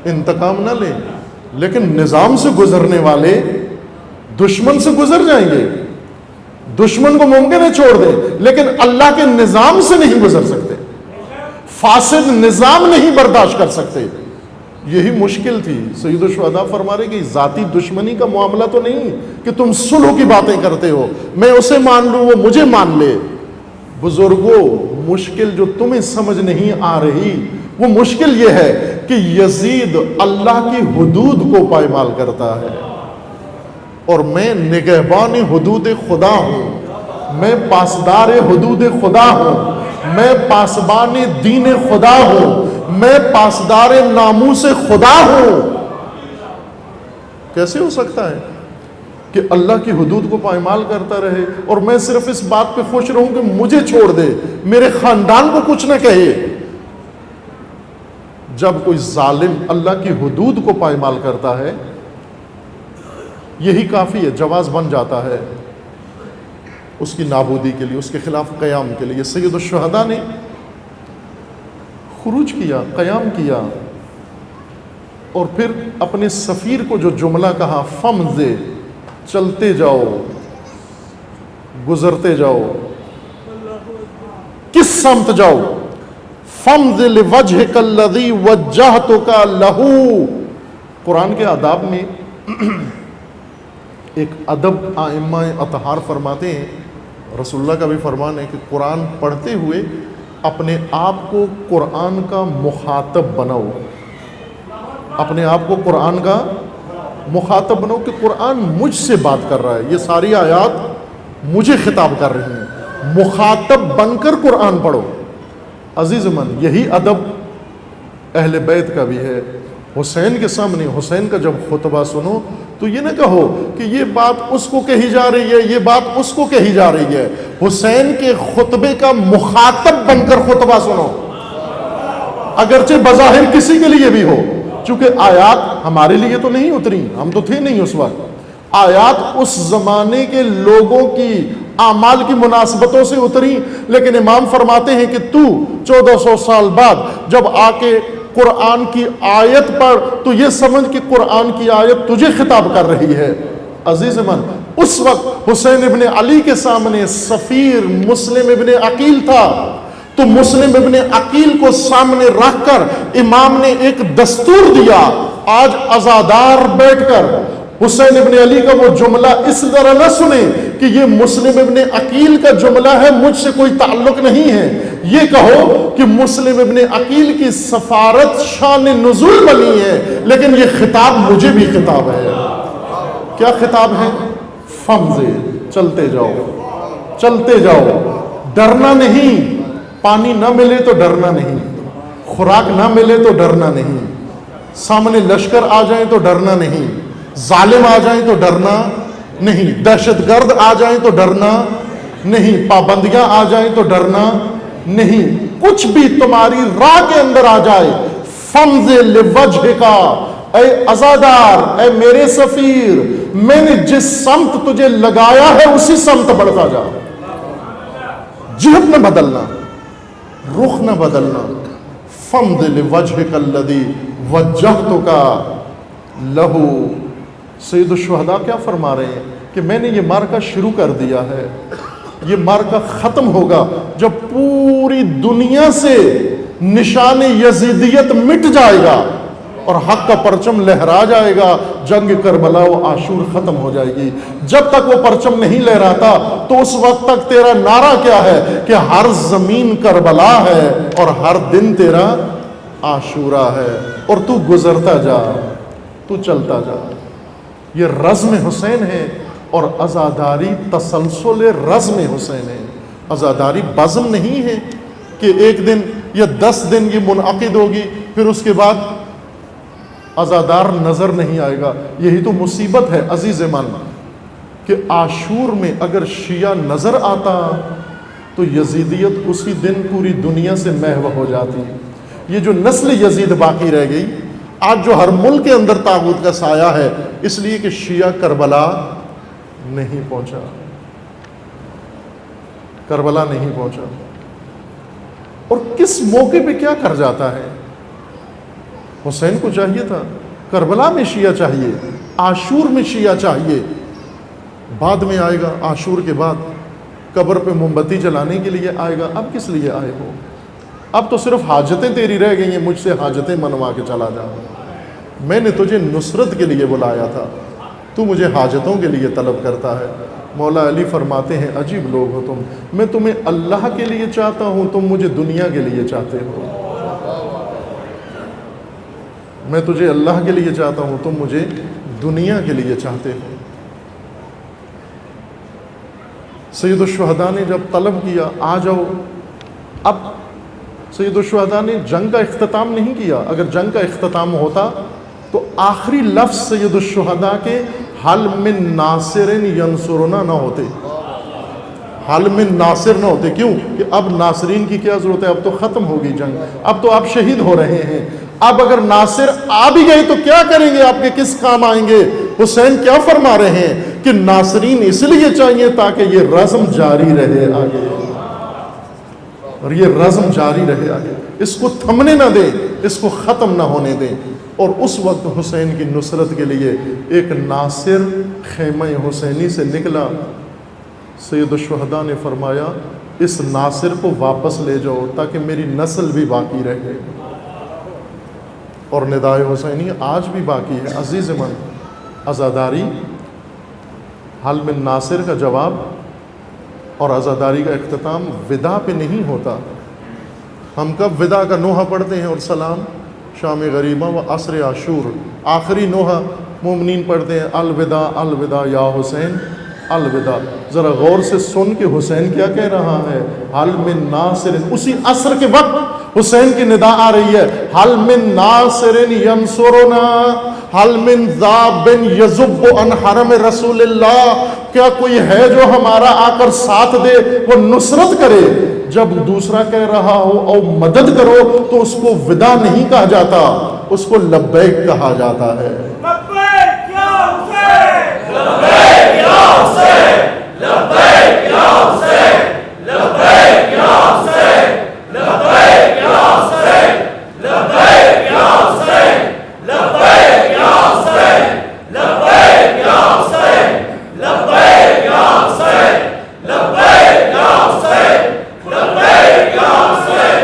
انتقام نہ لیں، لیکن نظام سے گزرنے والے دشمن سے گزر جائیں گے. دشمن کو ممکن ہے چھوڑ دیں، لیکن اللہ کے نظام سے نہیں گزر سکتے، فاسد نظام نہیں برداشت کر سکتے. یہی مشکل تھی. سید الشہداء فرما رہے کہ ذاتی دشمنی کا معاملہ تو نہیں کہ تم صلح کی باتیں کرتے ہو، میں اسے مان لوں وہ مجھے مان لے. بزرگوں، مشکل جو تمہیں سمجھ نہیں آ رہی وہ مشکل یہ ہے کہ یزید اللہ کی حدود کو پائمال کرتا ہے. اور میں نگہبان حدود خدا ہوں، میں پاسدار حدود خدا ہوں، میں پاسبان دین خدا ہوں، میں پاسدار ناموس خدا ہوں۔ کیسے ہو سکتا ہے کہ اللہ کی حدود کو پائمال کرتا رہے اور میں صرف اس بات پہ خوش رہوں کہ مجھے چھوڑ دے، میرے خاندان کو کچھ نہ کہے؟ جب کوئی ظالم اللہ کی حدود کو پائمال کرتا ہے، یہی کافی ہے، جواز بن جاتا ہے اس کی نابودی کے لیے، اس کے خلاف قیام کے لیے۔ سید الشہداء نے خروج کیا، قیام کیا، اور پھر اپنے سفیر کو جو جملہ کہا، فمضے، چلتے جاؤ، گزرتے جاؤ، کس سمت جاؤ؟ فمض لوجہک الذی وجہتک لہ۔ قرآن کے آداب میں ایک ادب ائمہ اطہار فرماتے ہیں، رسول اللہ کا بھی فرمان ہے کہ قرآن پڑھتے ہوئے اپنے آپ کو قرآن کا مخاطب بناؤ، اپنے آپ کو قرآن کا مخاطب بناؤ کہ قرآن مجھ سے بات کر رہا ہے، یہ ساری آیات مجھے خطاب کر رہی ہیں، مخاطب بن کر قرآن پڑھو۔ عزیز من، یہی ادب اہل بیت کا بھی ہے۔ حسین کے سامنے حسین کا جب خطبہ سنو تو یہ نہ کہو کہ یہ بات اس کو کہی جا رہی ہے، یہ بات اس کو کہی جا رہی ہے، حسین کے خطبے کا مخاطب بن کر خطبہ سنو، اگرچہ بظاہر کسی کے لیے بھی ہو، چونکہ آیات ہمارے لیے تو نہیں اتری، ہم تو تھے نہیں اس وقت، آیات اس زمانے کے لوگوں کی اعمال کی مناسبتوں سے اتری، لیکن امام فرماتے ہیں کہ تو 1400 سال بعد جب آ کے قرآن کی آیت پڑھ تو یہ سمجھ کہ قرآن کی آیت تجھے خطاب کر رہی ہے۔ عزیز من، اس وقت حسین ابن علی کے سامنے سفیر مسلم ابن عقیل تھا، تو مسلم ابن عقیل کو سامنے رکھ کر امام نے ایک دستور دیا، آج عزادار بیٹھ کر حسین ابن علی کا وہ جملہ اس طرح نہ سنیں کہ یہ مسلم ابن عقیل کا جملہ ہے، مجھ سے کوئی تعلق نہیں ہے، یہ کہو کہ مسلم ابن عقیل کی سفارت شان نزول بنی ہے، لیکن یہ خطاب مجھے بھی خطاب ہے۔ کیا خطاب ہے؟ فمضے، چلتے جاؤ، چلتے جاؤ، ڈرنا نہیں، پانی نہ ملے تو ڈرنا نہیں، خوراک نہ ملے تو ڈرنا نہیں، سامنے لشکر آ جائیں تو ڈرنا نہیں، ظالم آ جائیں تو ڈرنا نہیں، دہشت گرد آ جائیں تو ڈرنا نہیں، پابندیاں آ جائیں تو ڈرنا نہیں، کچھ بھی تمہاری راہ کے اندر آ جائے، فمض لوجہک، اے عزادار، اے میرے سفیر، میں نے جس سمت تجھے لگایا ہے اسی سمت بڑھتا جا، جہت نہ بدلنا، رخ نہ بدلنا۔ فمض لوجہک الذی وجہتک لہ۔ سید الشہداء کیا فرما رہے ہیں کہ میں نے یہ معرکہ شروع کر دیا ہے، یہ معرکہ ختم ہوگا جب پوری دنیا سے نشان یزیدیت مٹ جائے گا اور حق کا پرچم لہرا جائے گا، جنگ کربلا و عاشور ختم ہو جائے گی۔ جب تک وہ پرچم نہیں لہراتا تو اس وقت تک تیرا نعرہ کیا ہے کہ ہر زمین کربلا ہے اور ہر دن تیرا عاشورہ ہے، اور تو گزرتا جا، تو چلتا جا۔ یہ رزم حسین ہے، اور عزاداری تسلسل رزم حسین ہے۔ عزاداری بزم نہیں ہے کہ ایک دن یا 10 دن یہ منعقد ہوگی پھر اس کے بعد عزادار نظر نہیں آئے گا۔ یہی تو مصیبت ہے عزیز من کہ عاشور میں اگر شیعہ نظر آتا تو یزیدیت اسی دن پوری دنیا سے محو ہو جاتی۔ یہ جو نسل یزید باقی رہ گئی، آج جو ہر ملک کے اندر طاغوت کا سایہ ہے، اس لیے کہ شیعہ کربلا نہیں پہنچا، کربلا نہیں پہنچا۔ اور کس موقع پہ کیا کر جاتا ہے؟ حسین کو چاہیے تھا کربلا میں شیعہ چاہیے، عاشور میں شیعہ چاہیے، بعد میں آئے گا، عاشور کے بعد قبر پہ موم بتی جلانے کے لیے آئے گا۔ اب کس لیے آئے ہو؟ اب تو صرف حاجتیں تیری رہ گئی ہیں، مجھ سے حاجتیں منوا کے چلا جا۔ میں نے تجھے نصرت کے لیے بلایا تھا، تو مجھے حاجتوں کے لیے طلب کرتا ہے۔ مولا علی فرماتے ہیں عجیب لوگ ہو تم، میں تمہیں اللہ کے لیے چاہتا ہوں، تم مجھے دنیا کے لیے چاہتے ہو۔ میں تجھے اللہ کے لیے چاہتا ہوں، تم مجھے دنیا کے لیے چاہتے ہو۔ سید الشہداء نے جب طلب کیا آ جاؤ، اب سید الشہداء نے جنگ کا اختتام نہیں کیا. اگر جنگ کا اختتام ہوتا تو آخری لفظ سید الشہداء کے حل من ناصر ینصرنا نہ ہوتے، حل من ناصر نہ ہوتے. کیوں؟ کہ اب ناصرین کی کیا ضرورت ہے، اب تو ختم ہوگی جنگ، اب تو آپ شہید ہو رہے ہیں. اب اگر ناصر آ بھی گئے تو کیا کریں گے، آپ کے کس کام آئیں گے؟ حسین کیا فرما رہے ہیں کہ ناصرین اس لیے چاہیے تاکہ یہ رزم جاری رہے آگے، اور یہ رزم جاری رہے آگے، اس کو تھمنے نہ دیں، اس کو ختم نہ ہونے دیں. اور اس وقت حسین کی نصرت کے لیے ایک ناصر خیمہ حسینی سے نکلا. سید الشہداء نے فرمایا اس ناصر کو واپس لے جاؤ تاکہ میری نسل بھی باقی رہے. اور ندائے حسینی آج بھی باقی ہے. عزیز من، عزاداری حل من ناصر کا جواب اور عزاداری کا اختتام وداع پہ نہیں ہوتا. ہم کب وداع کا نوحہ پڑھتے ہیں اور سلام شام غریبہ و عصر عاشور، آخری نوحہ مومنین پڑھتے ہیں الوداع الوداع یا حسین الوداع. ذرا غور سے سن کہ حسین کیا کہہ رہا ہے، حل من ناصر. اسی عصر کے وقت حسین کی ندا آ رہی ہے، حل من ناصر ینصرنا، حل من ذاب یذب عن حرم رسول اللہ. کیا کوئی ہے جو ہمارا آ کر ساتھ دے، وہ نصرت کرے. جب دوسرا کہہ رہا ہو او مدد کرو تو اس کو وداع نہیں کہا جاتا، اس کو لبیک کہا جاتا ہے. لبیک یا حسین، لبیک یا حسین، لبیک یا حسین، لبیک یا حسین، لبیک یا حسین، لبیک یا حسین، لبیک یا حسین، لبیک یا حسین، لبیک یا حسین، لبیک یا حسین، لبیک یا حسین.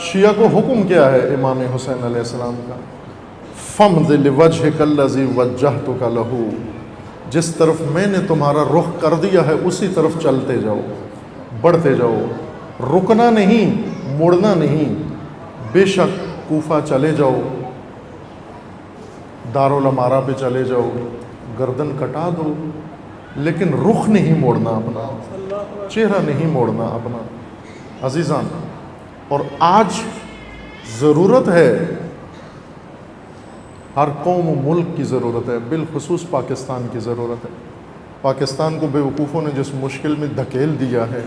شیعہ کو حکم کیا ہے امام حسین علیہ السلام کا، فَمْضِ لِوَجْهِكَ الَّذِي وَجَّهْتُكَ لَهُ، جس طرف میں نے تمہارا رخ کر دیا ہے اسی طرف چلتے جاؤ، بڑھتے جاؤ، رکنا نہیں، مڑنا نہیں. بے شک کوفہ چلے جاؤ، دارالامارہ پہ چلے جاؤ، گردن کٹا دو، لیکن رخ نہیں موڑنا اپنا، چہرہ نہیں موڑنا اپنا. عزیزان، اور آج ضرورت ہے، ہر قوم و ملک کی ضرورت ہے، بالخصوص پاکستان کی ضرورت ہے. پاکستان کو بیوقوفوں نے جس مشکل میں دھکیل دیا ہے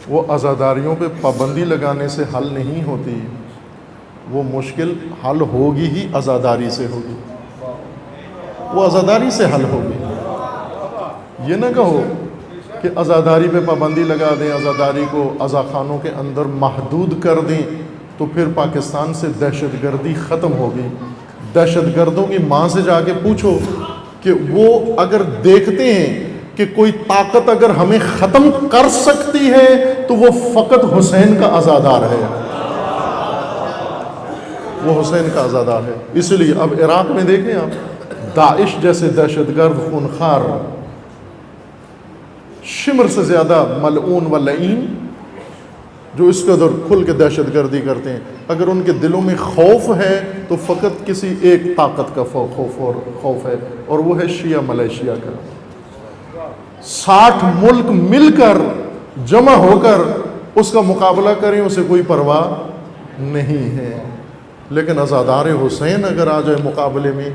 وہ عزاداریوں پہ پابندی لگانے سے حل نہیں ہوتی، وہ مشکل حل ہوگی ہی عزاداری سے ہوگی، وہ عزاداری سے حل ہوگی. یہ نہ کہو کہ عزاداری پہ پابندی لگا دیں، عزاداری کو عزاخانوں کے اندر محدود کر دیں تو پھر پاکستان سے دہشت گردی ختم ہوگی. دہشت گردوں کی ماں سے جا کے پوچھو کہ وہ اگر دیکھتے ہیں کہ کوئی طاقت اگر ہمیں ختم کر سکتی ہے تو وہ فقط حسین کا عزادار ہے، وہ حسین کا عزادار ہے. اس لیے اب عراق میں دیکھیں آپ، داعش جیسے دہشت گرد خونخوار، شمر سے زیادہ ملعون و لعین، جو اس قدر کھل کے دہشت گردی کرتے ہیں، اگر ان کے دلوں میں خوف ہے تو فقط کسی ایک طاقت کا خوف ہے، اور وہ ہے شیعہ ملیشیا کا. 60 ملک مل کر جمع ہو کر اس کا مقابلہ کریں، اسے کوئی پرواہ نہیں ہے. لیکن عزادار حسین اگر آ جائے مقابلے میں،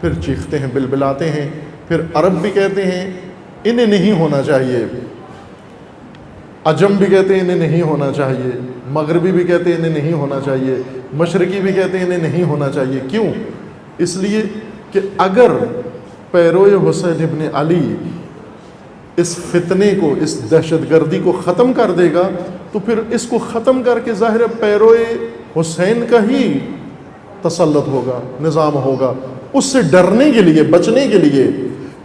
پھر چیختے ہیں، بلبلاتے ہیں. پھر عرب بھی کہتے ہیں انہیں نہیں ہونا چاہیے، عجم بھی کہتے ہیں انہیں نہیں ہونا چاہیے، مغربی بھی کہتے ہیں انہیں نہیں ہونا چاہیے، مشرقی بھی کہتے ہیں انہیں نہیں ہونا چاہیے. کیوں؟ اس لیے کہ اگر پیروئے حسین ابن علی اس فتنے کو، اس دہشت گردی کو ختم کر دے گا تو پھر اس کو ختم کر کے ظاہر پیروئے حسین کا ہی تسلط ہوگا، نظام ہوگا. اس سے ڈرنے کے لیے، بچنے کے لیے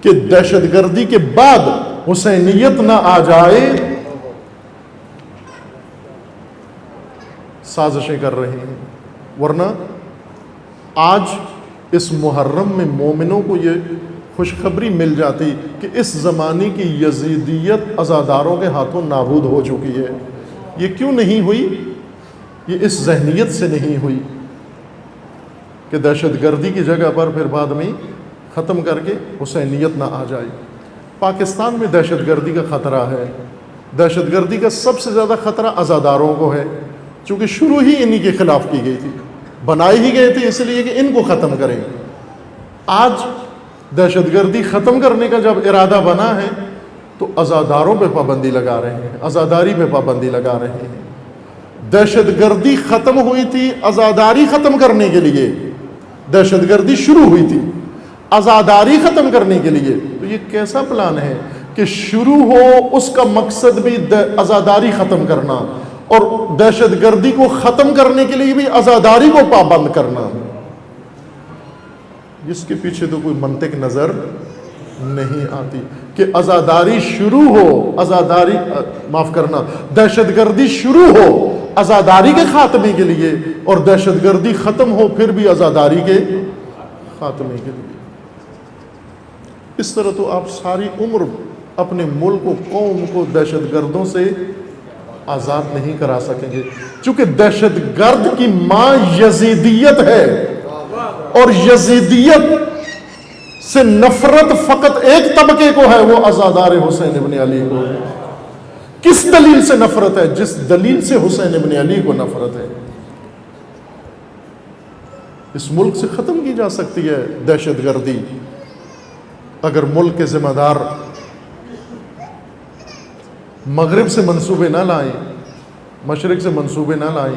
کہ دہشت گردی کے بعد حسینیت نہ آ جائے، سازشیں کر رہے ہیں، ورنہ آج اس محرم میں مومنوں کو یہ خوشخبری مل جاتی کہ اس زمانے کی یزیدیت عزاداروں کے ہاتھوں نابود ہو چکی ہے۔ یہ کیوں نہیں ہوئی؟ یہ اس ذہنیت سے نہیں ہوئی کہ دہشت گردی کی جگہ پر پھر بعد میں ختم کر کے حسینیت نہ آ جائے۔ پاکستان میں دہشت گردی کا خطرہ ہے، دہشت گردی کا سب سے زیادہ خطرہ عزاداروں کو ہے، چونکہ شروع ہی انہی کے خلاف کی گئی تھی، بنائے ہی گئے تھے اس لیے کہ ان کو ختم کریں۔ آج دہشت گردی ختم کرنے کا جب ارادہ بنا ہے تو عزاداروں پہ پابندی لگا رہے ہیں، عزاداری پہ پابندی لگا رہے ہیں۔ دہشت گردی ختم ہوئی تھی عزاداری ختم کرنے کے لیے، دہشت گردی شروع ہوئی تھی عزاداری ختم کرنے کے لیے۔ تو یہ کیسا پلان ہے کہ شروع ہو اس کا مقصد بھی عزاداری ختم کرنا اور دہشت گردی کو ختم کرنے کے لیے بھی عزاداری کو پابند کرنا؟ جس کے پیچھے تو کوئی منطق نظر نہیں آتی کہ عزاداری شروع ہو، عزاداری معاف کرنا، دہشت گردی شروع ہو عزاداری کے خاتمے کے لیے اور دہشت گردی ختم ہو پھر بھی عزاداری کے خاتمے کے لیے۔ اس طرح تو آپ ساری عمر اپنے ملک و قوم کو دہشت گردوں سے آزاد نہیں کرا سکیں گے، چونکہ دہشت گرد کی ماں یزیدیت ہے اور یزیدیت سے نفرت فقط ایک طبقے کو ہے، وہ عزادار حسین ابن علی کو۔ کس دلیل سے نفرت ہے؟ جس دلیل سے حسین ابن علی کو نفرت ہے۔ اس ملک سے ختم کی جا سکتی ہے دہشت گردی اگر ملک کے ذمہ دار مغرب سے منصوبے نہ لائیں، مشرق سے منصوبے نہ لائیں،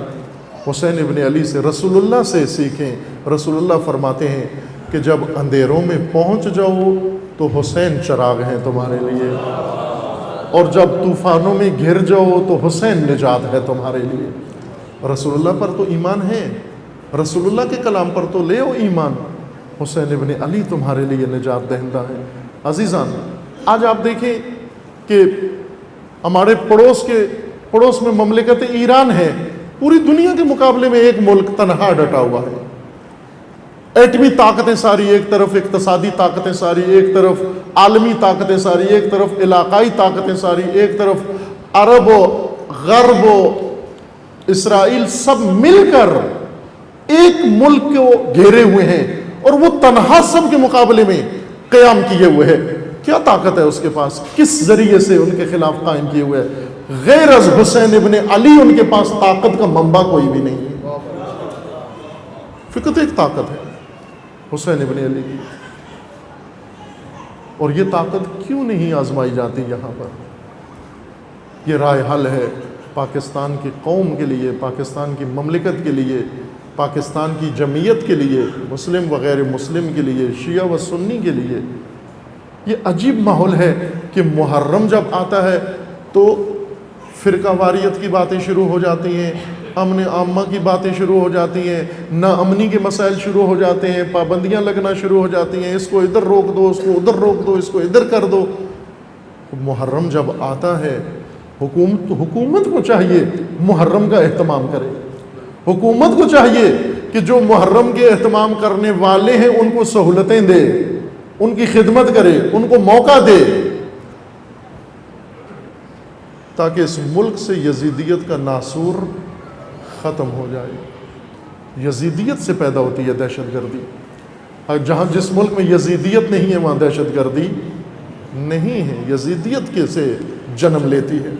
حسین ابن علی سے، رسول اللہ سے سیکھیں۔ رسول اللہ فرماتے ہیں کہ جب اندھیروں میں پہنچ جاؤ تو حسین چراغ ہیں تمہارے لیے، اور جب طوفانوں میں گھر جاؤ تو حسین نجات ہے تمہارے لیے۔ رسول اللہ پر تو ایمان ہے، رسول اللہ کے کلام پر تو لے او ایمان، حسین ابن علی تمہارے لیے نجات دہندہ ہے۔ عزیزان، آج آپ دیکھیں کہ ہمارے پڑوس میں مملکت ایران ہے، پوری دنیا کے مقابلے میں ایک ملک تنہا ڈٹا ہوا ہے۔ ایٹمی طاقتیں ساری ایک طرف، اقتصادی طاقتیں ساری ایک طرف، عالمی طاقتیں ساری ایک طرف، علاقائی طاقتیں ساری ایک طرف، عرب و غرب و اسرائیل سب مل کر ایک ملک کو گھیرے ہوئے ہیں اور وہ تنہا سب کے مقابلے میں قیام کیے ہوئے ہے۔ کیا طاقت ہے اس کے پاس؟ کس ذریعے سے ان کے خلاف قائم کیے ہوئے ہے؟ غیر از حسین ابن علی ان کے پاس طاقت کا منبع کوئی بھی نہیں ہے۔ فقط ایک طاقت ہے حسین ابن علی کی، اور یہ طاقت کیوں نہیں آزمائی جاتی یہاں پر؟ یہ رائے حل ہے پاکستان کی قوم کے لیے، پاکستان کی مملکت کے لیے، پاکستان کی جمعیت کے لیے، مسلم و غیر مسلم کے لیے، شیعہ و سنی کے لیے۔ یہ عجیب ماحول ہے کہ محرم جب آتا ہے تو فرقہ واریت کی باتیں شروع ہو جاتی ہیں، امن عامہ کی باتیں شروع ہو جاتی ہیں، ناامنی کے مسائل شروع ہو جاتے ہیں، پابندیاں لگنا شروع ہو جاتی ہیں، اس کو ادھر روک دو، اس کو ادھر روک دو، اس کو ادھر کر دو۔ محرم جب آتا ہے حکومت کو چاہیے محرم کا اہتمام کرے، حکومت کو چاہیے کہ جو محرم کے اہتمام کرنے والے ہیں ان کو سہولتیں دے، ان کی خدمت کرے، ان کو موقع دے، تاکہ اس ملک سے یزیدیت کا ناسور ختم ہو جائے۔ یزیدیت سے پیدا ہوتی ہے دہشت گردی، اور جہاں جس ملک میں یزیدیت نہیں ہے وہاں دہشت گردی نہیں ہے، یزیدیت کے سے جنم لیتی ہے۔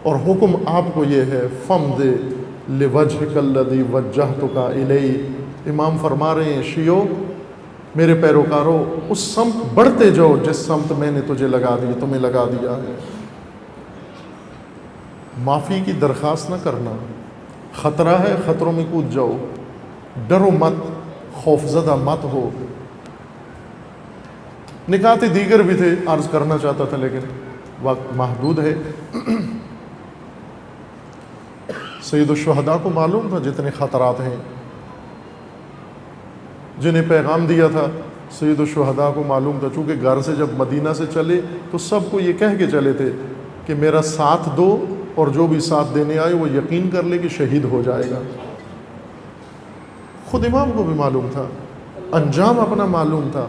اور حکم آپ کو یہ ہے، فَمْضِ لِوَجْهِكَ الَّذِي وَجَّهْتُكَ إِلَيْهِ۔ امام فرما رہے ہیں، شیعو میرے پیروکارو اس سمت بڑھتے جاؤ جس سمت میں نے تمہیں لگا دیا ہے۔ معافی کی درخواست نہ کرنا، خطرہ ہے، خطروں میں کود جاؤ، ڈرو مت، خوفزدہ مت ہو۔ نکات دیگر بھی تھے، عرض کرنا چاہتا تھا لیکن وقت محدود ہے۔ سید الشہداء کو معلوم تھا جتنے خطرات ہیں، جنہیں پیغام دیا تھا سید الشہداء کو معلوم تھا، چونکہ گھر سے جب مدینہ سے چلے تو سب کو یہ کہہ کے چلے تھے کہ میرا ساتھ دو اور جو بھی ساتھ دینے آئے وہ یقین کر لے کہ شہید ہو جائے گا۔ خود امام کو بھی معلوم تھا، انجام اپنا معلوم تھا۔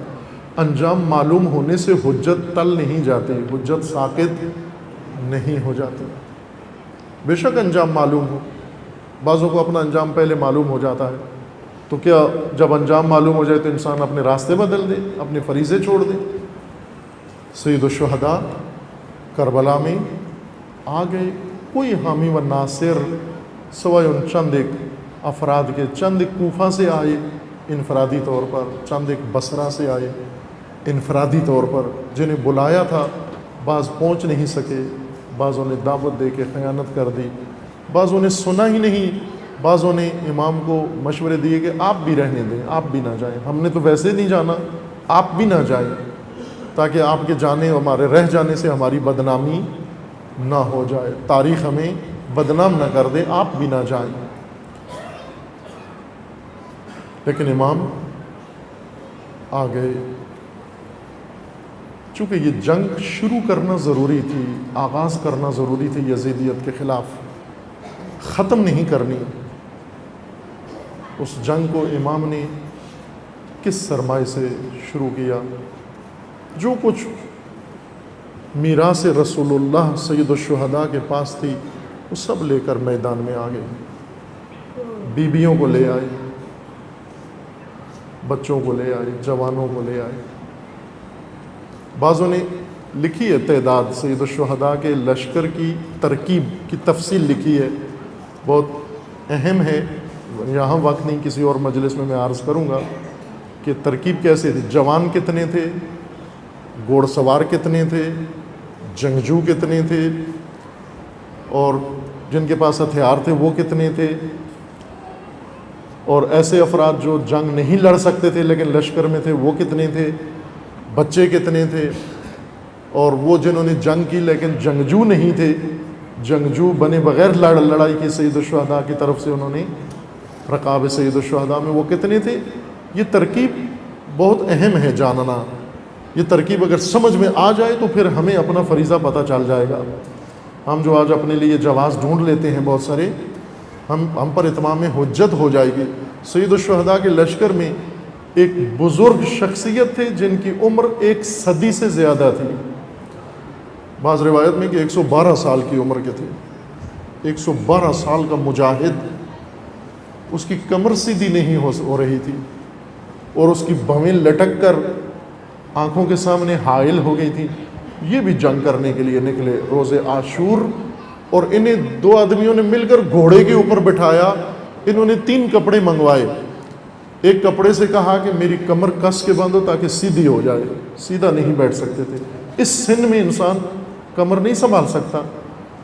انجام معلوم ہونے سے حجت ٹل نہیں جاتی، حجت ساقط نہیں ہو جاتی۔ بے شک انجام معلوم ہو، بعضوں کو اپنا انجام پہلے معلوم ہو جاتا ہے، تو کیا جب انجام معلوم ہو جائے تو انسان اپنے راستے بدل دے، اپنے فریضے چھوڑ دے؟ سید الشہداء کربلا میں آ گئے، کوئی حامی و ناصر سوائے ان چند ایک افراد کے، چند ایک کوفہ سے آئے انفرادی طور پر، چند ایک بصرہ سے آئے انفرادی طور پر، جنہیں بلایا تھا بعض پہنچ نہیں سکے، بعضوں نے دعوت دے کے خیانت کر دی، بعضوں نے سنا ہی نہیں، بعضوں نے امام کو مشورے دیے کہ آپ بھی رہنے دیں، آپ بھی نہ جائیں، ہم نے تو ویسے نہیں جانا، آپ بھی نہ جائیں، تاکہ آپ کے جانے ہمارے رہ جانے سے ہماری بدنامی نہ ہو جائے، تاریخ ہمیں بدنام نہ کر دے، آپ بھی نہ جائیں۔ لیکن امام آ گئے، چونکہ یہ جنگ شروع کرنا ضروری تھی، آغاز کرنا ضروری تھی یزیدیت کے خلاف، ختم نہیں کرنی۔ اس جنگ کو امام نے کس سرمائے سے شروع کیا؟ جو کچھ میراث رسول اللہ سید الشہداء کے پاس تھی وہ سب لے کر میدان میں آ گئے، بیویوں کو لے آئے، بچوں کو لے آئے، جوانوں کو لے آئے۔ بعضوں نے لکھی ہے تعداد، سید الشہداء کے لشکر کی ترکیب کی تفصیل لکھی ہے، بہت اہم ہے، یہاں وقت نہیں، کسی اور مجلس میں عرض کروں گا کہ ترکیب کیسے تھی، جوان کتنے تھے، گھوڑ سوار کتنے تھے، جنگجو کتنے تھے، اور جن کے پاس ہتھیار تھے وہ کتنے تھے، اور ایسے افراد جو جنگ نہیں لڑ سکتے تھے لیکن لشکر میں تھے وہ کتنے تھے، بچے کتنے تھے، اور وہ جنہوں نے جنگ کی لیکن جنگجو نہیں تھے، جنگجو بنے بغیر لڑائی کی سید الشہداء کی طرف سے انہوں نے رقاب سید الشہداء میں وہ کتنے تھے۔ یہ ترکیب بہت اہم ہے جاننا، یہ ترکیب اگر سمجھ میں آ جائے تو پھر ہمیں اپنا فریضہ پتہ چل جائے گا۔ ہم جو آج اپنے لیے جواز ڈھونڈ لیتے ہیں بہت سارے، ہم پر اتمام حجت ہو جائے گی۔ سید الشہداء کے لشکر میں ایک بزرگ شخصیت تھے جن کی عمر 1 صدی سے زیادہ تھی، بعض روایت میں کہ 112 سال کی عمر کے تھے، 112 سال کا مجاہد، اس کی کمر سیدھی نہیں ہو رہی تھی اور اس کی بھویں لٹک کر آنکھوں کے سامنے حائل ہو گئی تھی۔ یہ بھی جنگ کرنے کے لیے نکلے روز عاشور، اور انہیں 2 آدمیوں نے مل کر گھوڑے کے اوپر بٹھایا، انہوں نے 3 کپڑے منگوائے، ایک کپڑے سے کہا کہ میری کمر کس کے باندھو تاکہ سیدھی ہو جائے، سیدھا نہیں بیٹھ سکتے تھے، اس سن میں انسان کمر نہیں سنبھال سکتا۔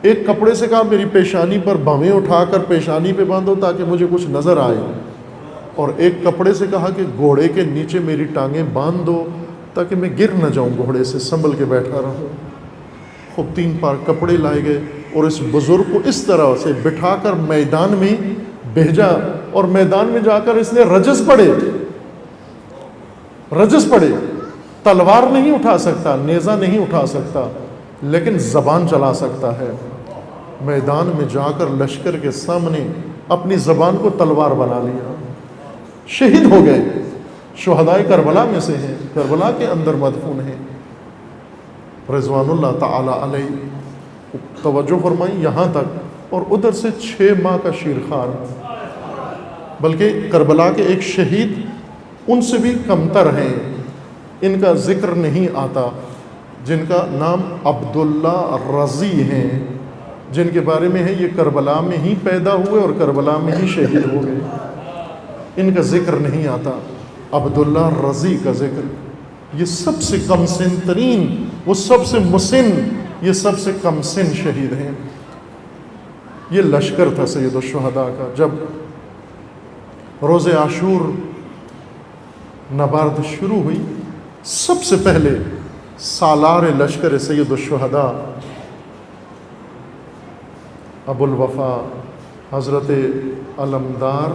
ایک کپڑے سے کہا میری پیشانی پر بھویں اٹھا کر پیشانی پہ باندھو تاکہ مجھے کچھ نظر آئے، اور ایک کپڑے سے کہا کہ گھوڑے کے نیچے میری ٹانگیں باندھ دو تاکہ میں گر نہ جاؤں، گھوڑے سے سنبھل کے بیٹھا رہوں۔ خوب 3 پار کپڑے لائے گئے اور اس بزرگ کو اس طرح سے بٹھا کر میدان میں بھیجا، اور میدان میں جا کر اس نے رجز پڑے، تلوار نہیں اٹھا سکتا، نیزہ نہیں اٹھا سکتا، لیکن زبان چلا سکتا ہے۔ میدان میں جا کر لشکر کے سامنے اپنی زبان کو تلوار بنا لیا، شہید ہو گئے، شہدائے کربلا میں سے ہیں، کربلا کے اندر مدفون ہیں رضوان اللہ تعالی علیہ۔ توجہ فرمائیں یہاں تک، اور ادھر سے 6 ماہ کا شیرخوار، بلکہ کربلا کے ایک شہید ان سے بھی کمتر ہیں، ان کا ذکر نہیں آتا، جن کا نام عبداللہ رضی ہیں، جن کے بارے میں ہے یہ کربلا میں ہی پیدا ہوئے اور کربلا میں ہی شہید ہو گئے، ان کا ذکر نہیں آتا۔ عبداللہ رضی کا ذکر، یہ سب سے کم سن ترین، وہ سب سے مسن، یہ سب سے کم سن شہید ہیں۔ یہ لشکر تھا سید الشہداء کا۔ جب روز عاشور نبرد شروع ہوئی، سب سے پہلے سالار لشکر سید الشہداء ابو الوفا حضرت علمدار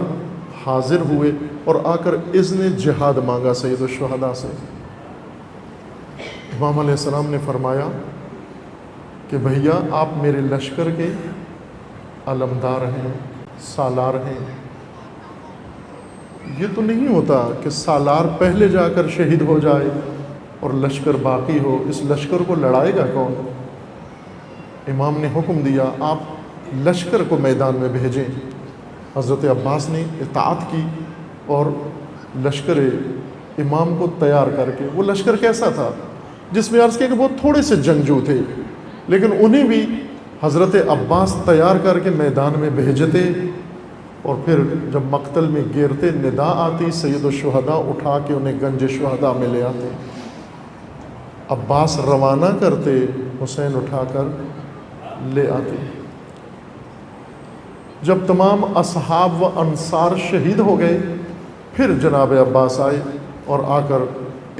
حاضر ہوئے اور آ کر اذن جہاد مانگا سید الشہداء سے۔ امام علیہ السلام نے فرمایا کہ بھیا آپ میرے لشکر کے علمدار ہیں، سالار ہیں۔ یہ تو نہیں ہوتا کہ سالار پہلے جا کر شہید ہو جائے اور لشکر باقی ہو، اس لشکر کو لڑائے گا کون؟ امام نے حکم دیا آپ لشکر کو میدان میں بھیجیں۔ حضرت عباس نے اطاعت کی اور لشکر امام کو تیار کر کے، وہ لشکر کیسا تھا جس میں عرض کیا کہ بہت تھوڑے سے جنگجو تھے، لیکن انہیں بھی حضرت عباس تیار کر کے میدان میں بھیجتے، اور پھر جب مقتل میں گرتے ندا آتی، سید الشہداء اٹھا کے انہیں گنج شہداء میں لے آتے، عباس روانہ کرتے، حسین اٹھا کر لے آتے۔ جب تمام اصحاب و انصار شہید ہو گئے، پھر جناب عباس آئے اور آ کر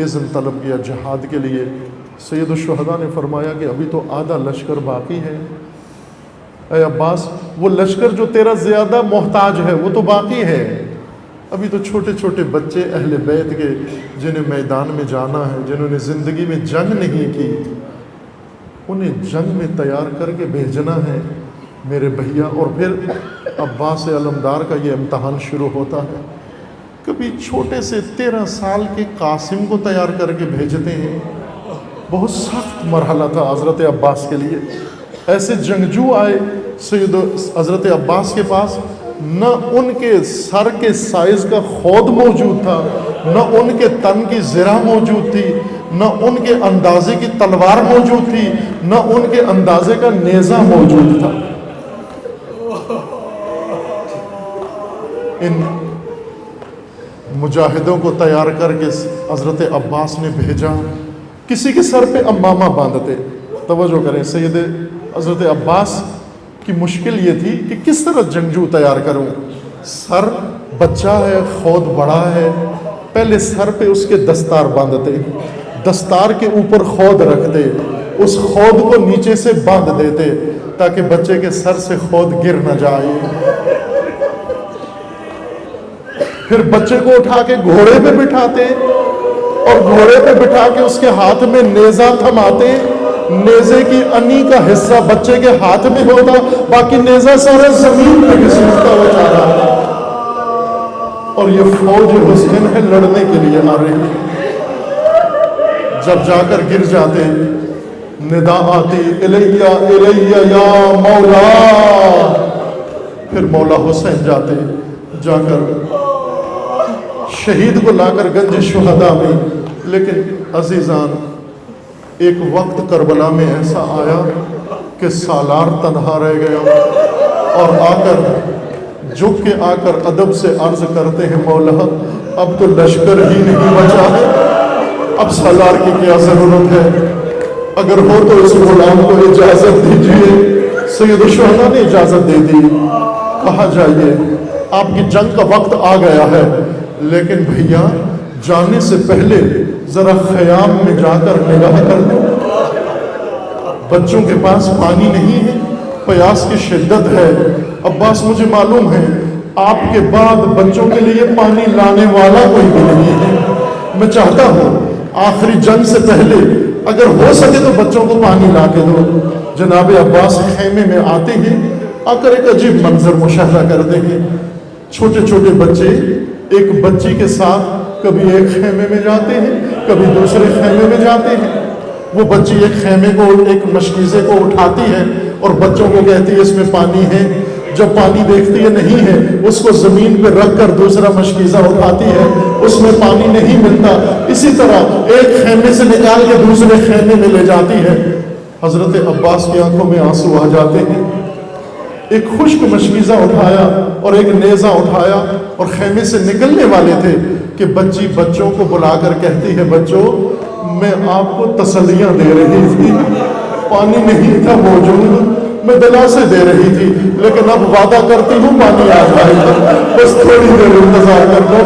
اذن طلب کیا جہاد کے لیے۔ سید الشہداء نے فرمایا کہ ابھی تو آدھا لشکر باقی ہے، اے عباس وہ لشکر جو تیرا زیادہ محتاج ہے وہ تو باقی ہے، ابھی تو چھوٹے چھوٹے بچے اہل بیت کے جنہیں میدان میں جانا ہے، جنہوں نے زندگی میں جنگ نہیں کی، انہیں جنگ میں تیار کر کے بھیجنا ہے میرے بھیا۔ اور پھر عباس علمدار کا یہ امتحان شروع ہوتا ہے، کبھی چھوٹے سے 13 سال کے قاسم کو تیار کر کے بھیجتے ہیں۔ بہت سخت مرحلہ تھا حضرت عباس کے لیے۔ ایسے جنگجو آئے سید حضرت عباس کے پاس، نہ ان کے سر کے سائز کا خود موجود تھا، نہ ان کے تن کی زرہ موجود تھی، نہ ان کے اندازے کی تلوار موجود تھی، نہ ان کے اندازے کا نیزہ موجود تھا۔ ان مجاہدوں کو تیار کر کے حضرت عباس نے بھیجا۔ کسی کے سر پہ امامہ باندھتے، توجہ کریں، سید حضرت عباس کی مشکل یہ تھی کہ کس طرح جنگجو تیار کروں، سر بچہ ہے، خود بڑا ہے، پہلے سر پہ اس کے دستار باندھتے، دستار کے اوپر خود رکھتے، اس خود کو نیچے سے باندھ دیتے تاکہ بچے کے سر سے خود گر نہ جائے۔ پھر بچے کو اٹھا کے گھوڑے پہ بٹھاتے اور گھوڑے پہ بٹھا کے اس کے ہاتھ میں نیزہ تھماتے، نیزے کی انی کا حصہ بچے کے ہاتھ میں ہوتا، باقی نیزہ سارا زمین پہ گھسیٹتا ہوا جا رہا ہے، اور یہ فوج حسین ہے لڑنے کے لیے آ رہی ہے۔ جب جا کر گر جاتے، ندا آتی الیہ الیہ یا مولا، پھر مولا حسین جاتے، جا کر شہید کو لا کر گنج شہداء میں۔ لیکن عزیزان، ایک وقت کربلا میں ایسا آیا کہ سالار تنہا رہ گیا، اور آ کر جھک کے آ کر ادب سے عرض کرتے ہیں، مولا اب تو لشکر ہی نہیں بچا ہے، اب سالار کی کیا ضرورت ہے، اگر ہو تو اس غلام کو اجازت دیجیے۔ سید الشہداء نے اجازت دے دی، کہا جائیے آپ کی جنگ کا وقت آ گیا ہے، لیکن بھیا جانے سے پہلے ذرا خیام میں جا کر نگاہ کر دو، بچوں کے پاس پانی نہیں ہے، پیاس کی شدت ہے، عباس مجھے معلوم ہے آپ کے بعد بچوں کے لیے پانی لانے والا کوئی بھی نہیں ہے، میں چاہتا ہوں آخری جنگ سے پہلے اگر ہو سکے تو بچوں کو پانی لا کے دو۔ جناب عباس خیمے میں آتے ہیں، آ کر ایک عجیب منظر مشاہدہ کرتے ہیں، چھوٹے چھوٹے بچے ایک بچی کے ساتھ کبھی ایک خیمے میں جاتے ہیں، کبھی دوسرے خیمے میں جاتے ہیں۔ وہ بچی ایک خیمے کو، ایک مشکیزے کو اٹھاتی ہے اور بچوں کو کہتی ہے اس میں پانی ہے، جب پانی دیکھتی ہے نہیں ہے، اس کو زمین پہ رکھ کر دوسرا مشکیزہ اٹھاتی ہے، اس میں پانی نہیں ملتا، اسی طرح ایک خیمے سے نکال کے دوسرے خیمے میں لے جاتی ہے۔ حضرت عباس کی آنکھوں میں آنسو آ جاتے ہیں، ایک خشک مشکیزہ اٹھایا اور ایک نیزہ اٹھایا اور خیمے سے نکلنے والے تھے کہ بچی بچوں کو بلا کر کہتی ہے، بچوں میں آپ کو تسلیاں دے رہی تھی، پانی نہیں تھا موجود، میں دلاسے دے رہی تھی، لیکن اب وعدہ کرتی ہوں پانی آ جائے گا، بس تھوڑی دیر انتظار کر لو۔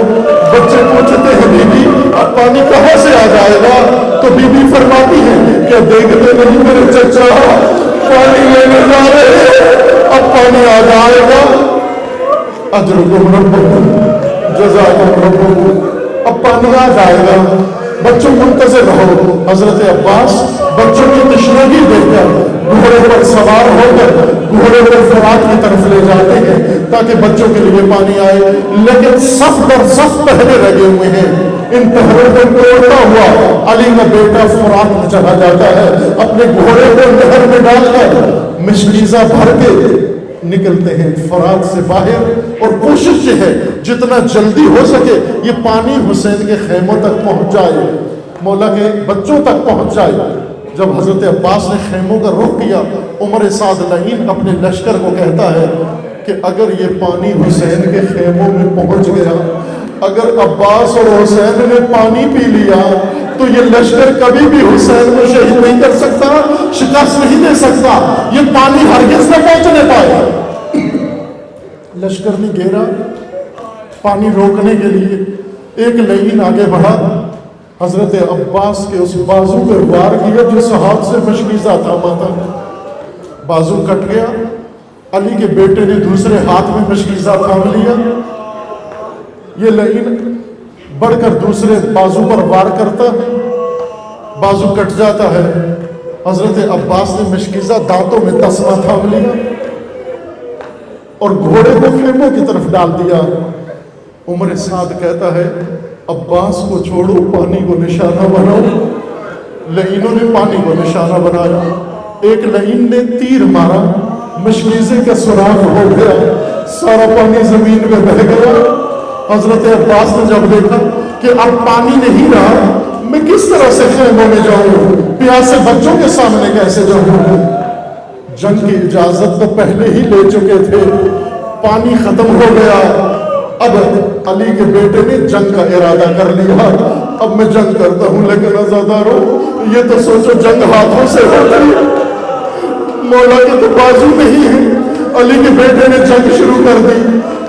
بچے پوچھتے ہیں بی بی اب پانی کہاں سے آ جائے گا؟ تو بی بی فرماتی ہے کہ دیکھتے نہیں میرے چچا پانی لینے جا رہے ہیں، اب پانی آ جائے گا، اجرکم ربکم جزاکم ربکم، اب پانی آ جائے گا۔ بچوں منتظر رہو۔ حضرت عباس بچوں کی تشنگی دیکھ کر گھوڑے پر سوار ہو کر گھوڑے کو فرات کی طرف لے جاتے ہیں تاکہ بچوں کے لیے پانی آئے، لیکن صف در صف پہرے لگے ہوئے ہیں۔ ان پہروں کو توڑتا ہوا علی کا بیٹا فرات میں چلا جاتا ہے، اپنے گھوڑے کو نہر میں ڈال کر مشکیزہ بھر کے نکلتے ہیں فرات سے باہر، اور کوشش یہ ہے جتنا جلدی ہو سکے یہ پانی حسین کے خیموں تک پہنچ جائے، مولا کے بچوں تک پہنچ جائے۔ جب حضرت عباس نے خیموں کا رخ کیا، عمر سعد لعین اپنے لشکر کو کہتا ہے کہ اگر یہ پانی حسین کے خیموں میں پہنچ گیا، اگر عباس اور حسین نے پانی پی لیا تو یہ لشکر کبھی بھی حسین کو شہید نہیں کر سکتا، شکست نہیں دے سکتا، یہ پانی ہرگز نہ پہنچنے پائے۔ لشکر نے گھیرا، پانی روکنے کے لیے ایک لعین آگے بڑھا، حضرت عباس کے اس بازو پہ وار کیا جس ہاتھ سے مشکیزہ تھاما تھا، بازو کٹ گیا۔ علی کے بیٹے نے دوسرے ہاتھ میں مشکیزہ تھام لیا، یہ لعین بڑھ کر دوسرے بازو پر وار کرتا ہے، بازو کٹ جاتا ہے۔ حضرت عباس نے مشکیزہ دانتوں میں تسمہ تھام لیا اور گھوڑے کو خیموں کی طرف ڈال دیا۔ عمر سعد کہتا ہے عباس کو چھوڑو، پانی کو نشانہ بناؤ۔ لعینوں نے پانی کو نشانہ بنایا، ایک لعین نے تیر مارا، مشکیزے کا سوراخ ہو گیا، سارا پانی زمین میں بہہ گیا۔ حضرت عباس نے جب دیکھا کہ اب پانی نہیں رہا، میں کس طرح سے خیموں میں جاؤں، پیاسے بچوں کے سامنے کیسے جاؤں؟ جنگ کی اجازت تو پہلے ہی لے چکے تھے، پانی ختم ہو گیا، اب علی کے بیٹے نے جنگ کا ارادہ کر لیا، اب میں جنگ کرتا ہوں۔ لیکن عزادارو، یہ تو سوچو جنگ ہاتھوں سے ہوتی، مولا کے تو بازو نہیں ہے۔ علی کے بیٹے نے جنگ شروع کر دی،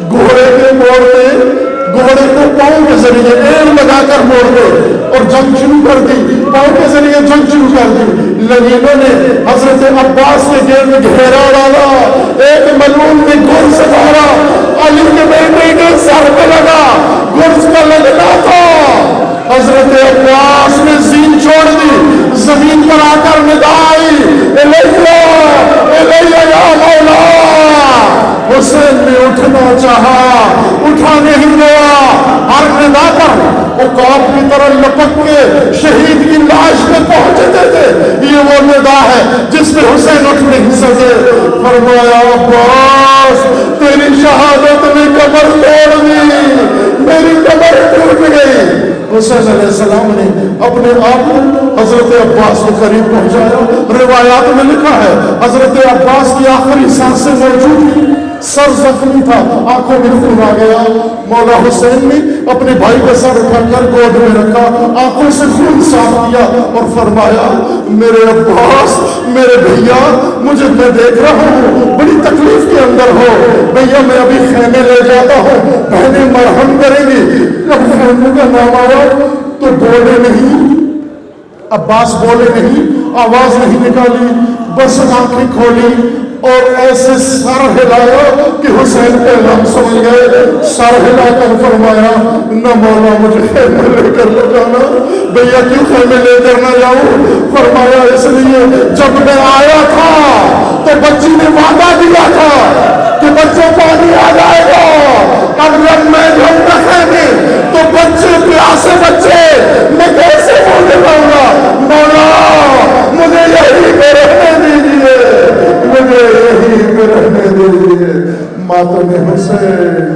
گھوڑے کے موڑ میں گھوڑے کو پاؤں کے ذریعے ایڑ لگا کر موڑ دے اور جنگ شروع کر دی، پاؤں کے ذریعے جنگ شروع کر دی۔ لعینوں نے حضرت عباس کے گرد گھیرا ڈالا، ایک ملعون نے گھر سے مارا، علی کے بیٹے کے سر پہ لگا، گرز کا لگنا تھا۔ حضرت عباس نے زین چھوڑ دی، زمین پر آ کر ندا آئی، الیہ الیہ یا مولا۔ حسین نے اٹھنا چاہا، اٹھا نہیں گیا، ہر ندا پر عقاب کی طرح لپک کے شہید کی لاش میں پہنچتے تھے۔ یہ وہ ندا ہے جس میں حسین اٹھ نہیں سکے۔ فرمایا عباس، تیری شہادت نے کمر توڑ دی، میری کمر ٹوٹ گئی۔ حسین علیہ السلام نے اپنے آپ کو حضرت عباس کے قریب پہنچایا۔ روایات میں لکھا ہے حضرت عباس کی آخری سانسیں موجود تھی، سر زخمی تھا، آنکھوں میں خون آ گیا۔ مولا حسین نے اپنے بھائی کا سر اٹھا کر گود میں رکھا، آنکھوں سے خون صاف کیا اور فرمایا میرے عباس، میرے بھیا، مجھے میں دیکھ رہا ہوں بڑی تکلیف کے اندر ہو، بھیا میں ابھی خیمے لے جاتا ہوں، بہنیں مرہم کریں گی۔ جب خیموں کا نام آیا تو بولے نہیں، عباس بولے نہیں، آواز نہیں نکالی، بس آنکھیں کھولی اور ایسے سر ہلایا کہ حسین پہ ہم سمجھ گئے۔ سر ہلا کر فرمایا نہ مولا مجھے خیمے لے کر نہ جانا۔ بھیا کیوں خیمے لے کر نہ جاؤں؟ فرمایا اس لیے جب میں آیا تھا تو بچی نے وعدہ دیا تھا کہ بچوں پانی آ جائے گا، اب جب میں جاؤں گا خیمے تو بچے پیاسے بچے میں کیسے بولے پاؤں گا؟ مولا مجھے یہی پہ رہنے دیجیے، مجھے یہی پہ رہنے دیجیے۔ ماتم حسین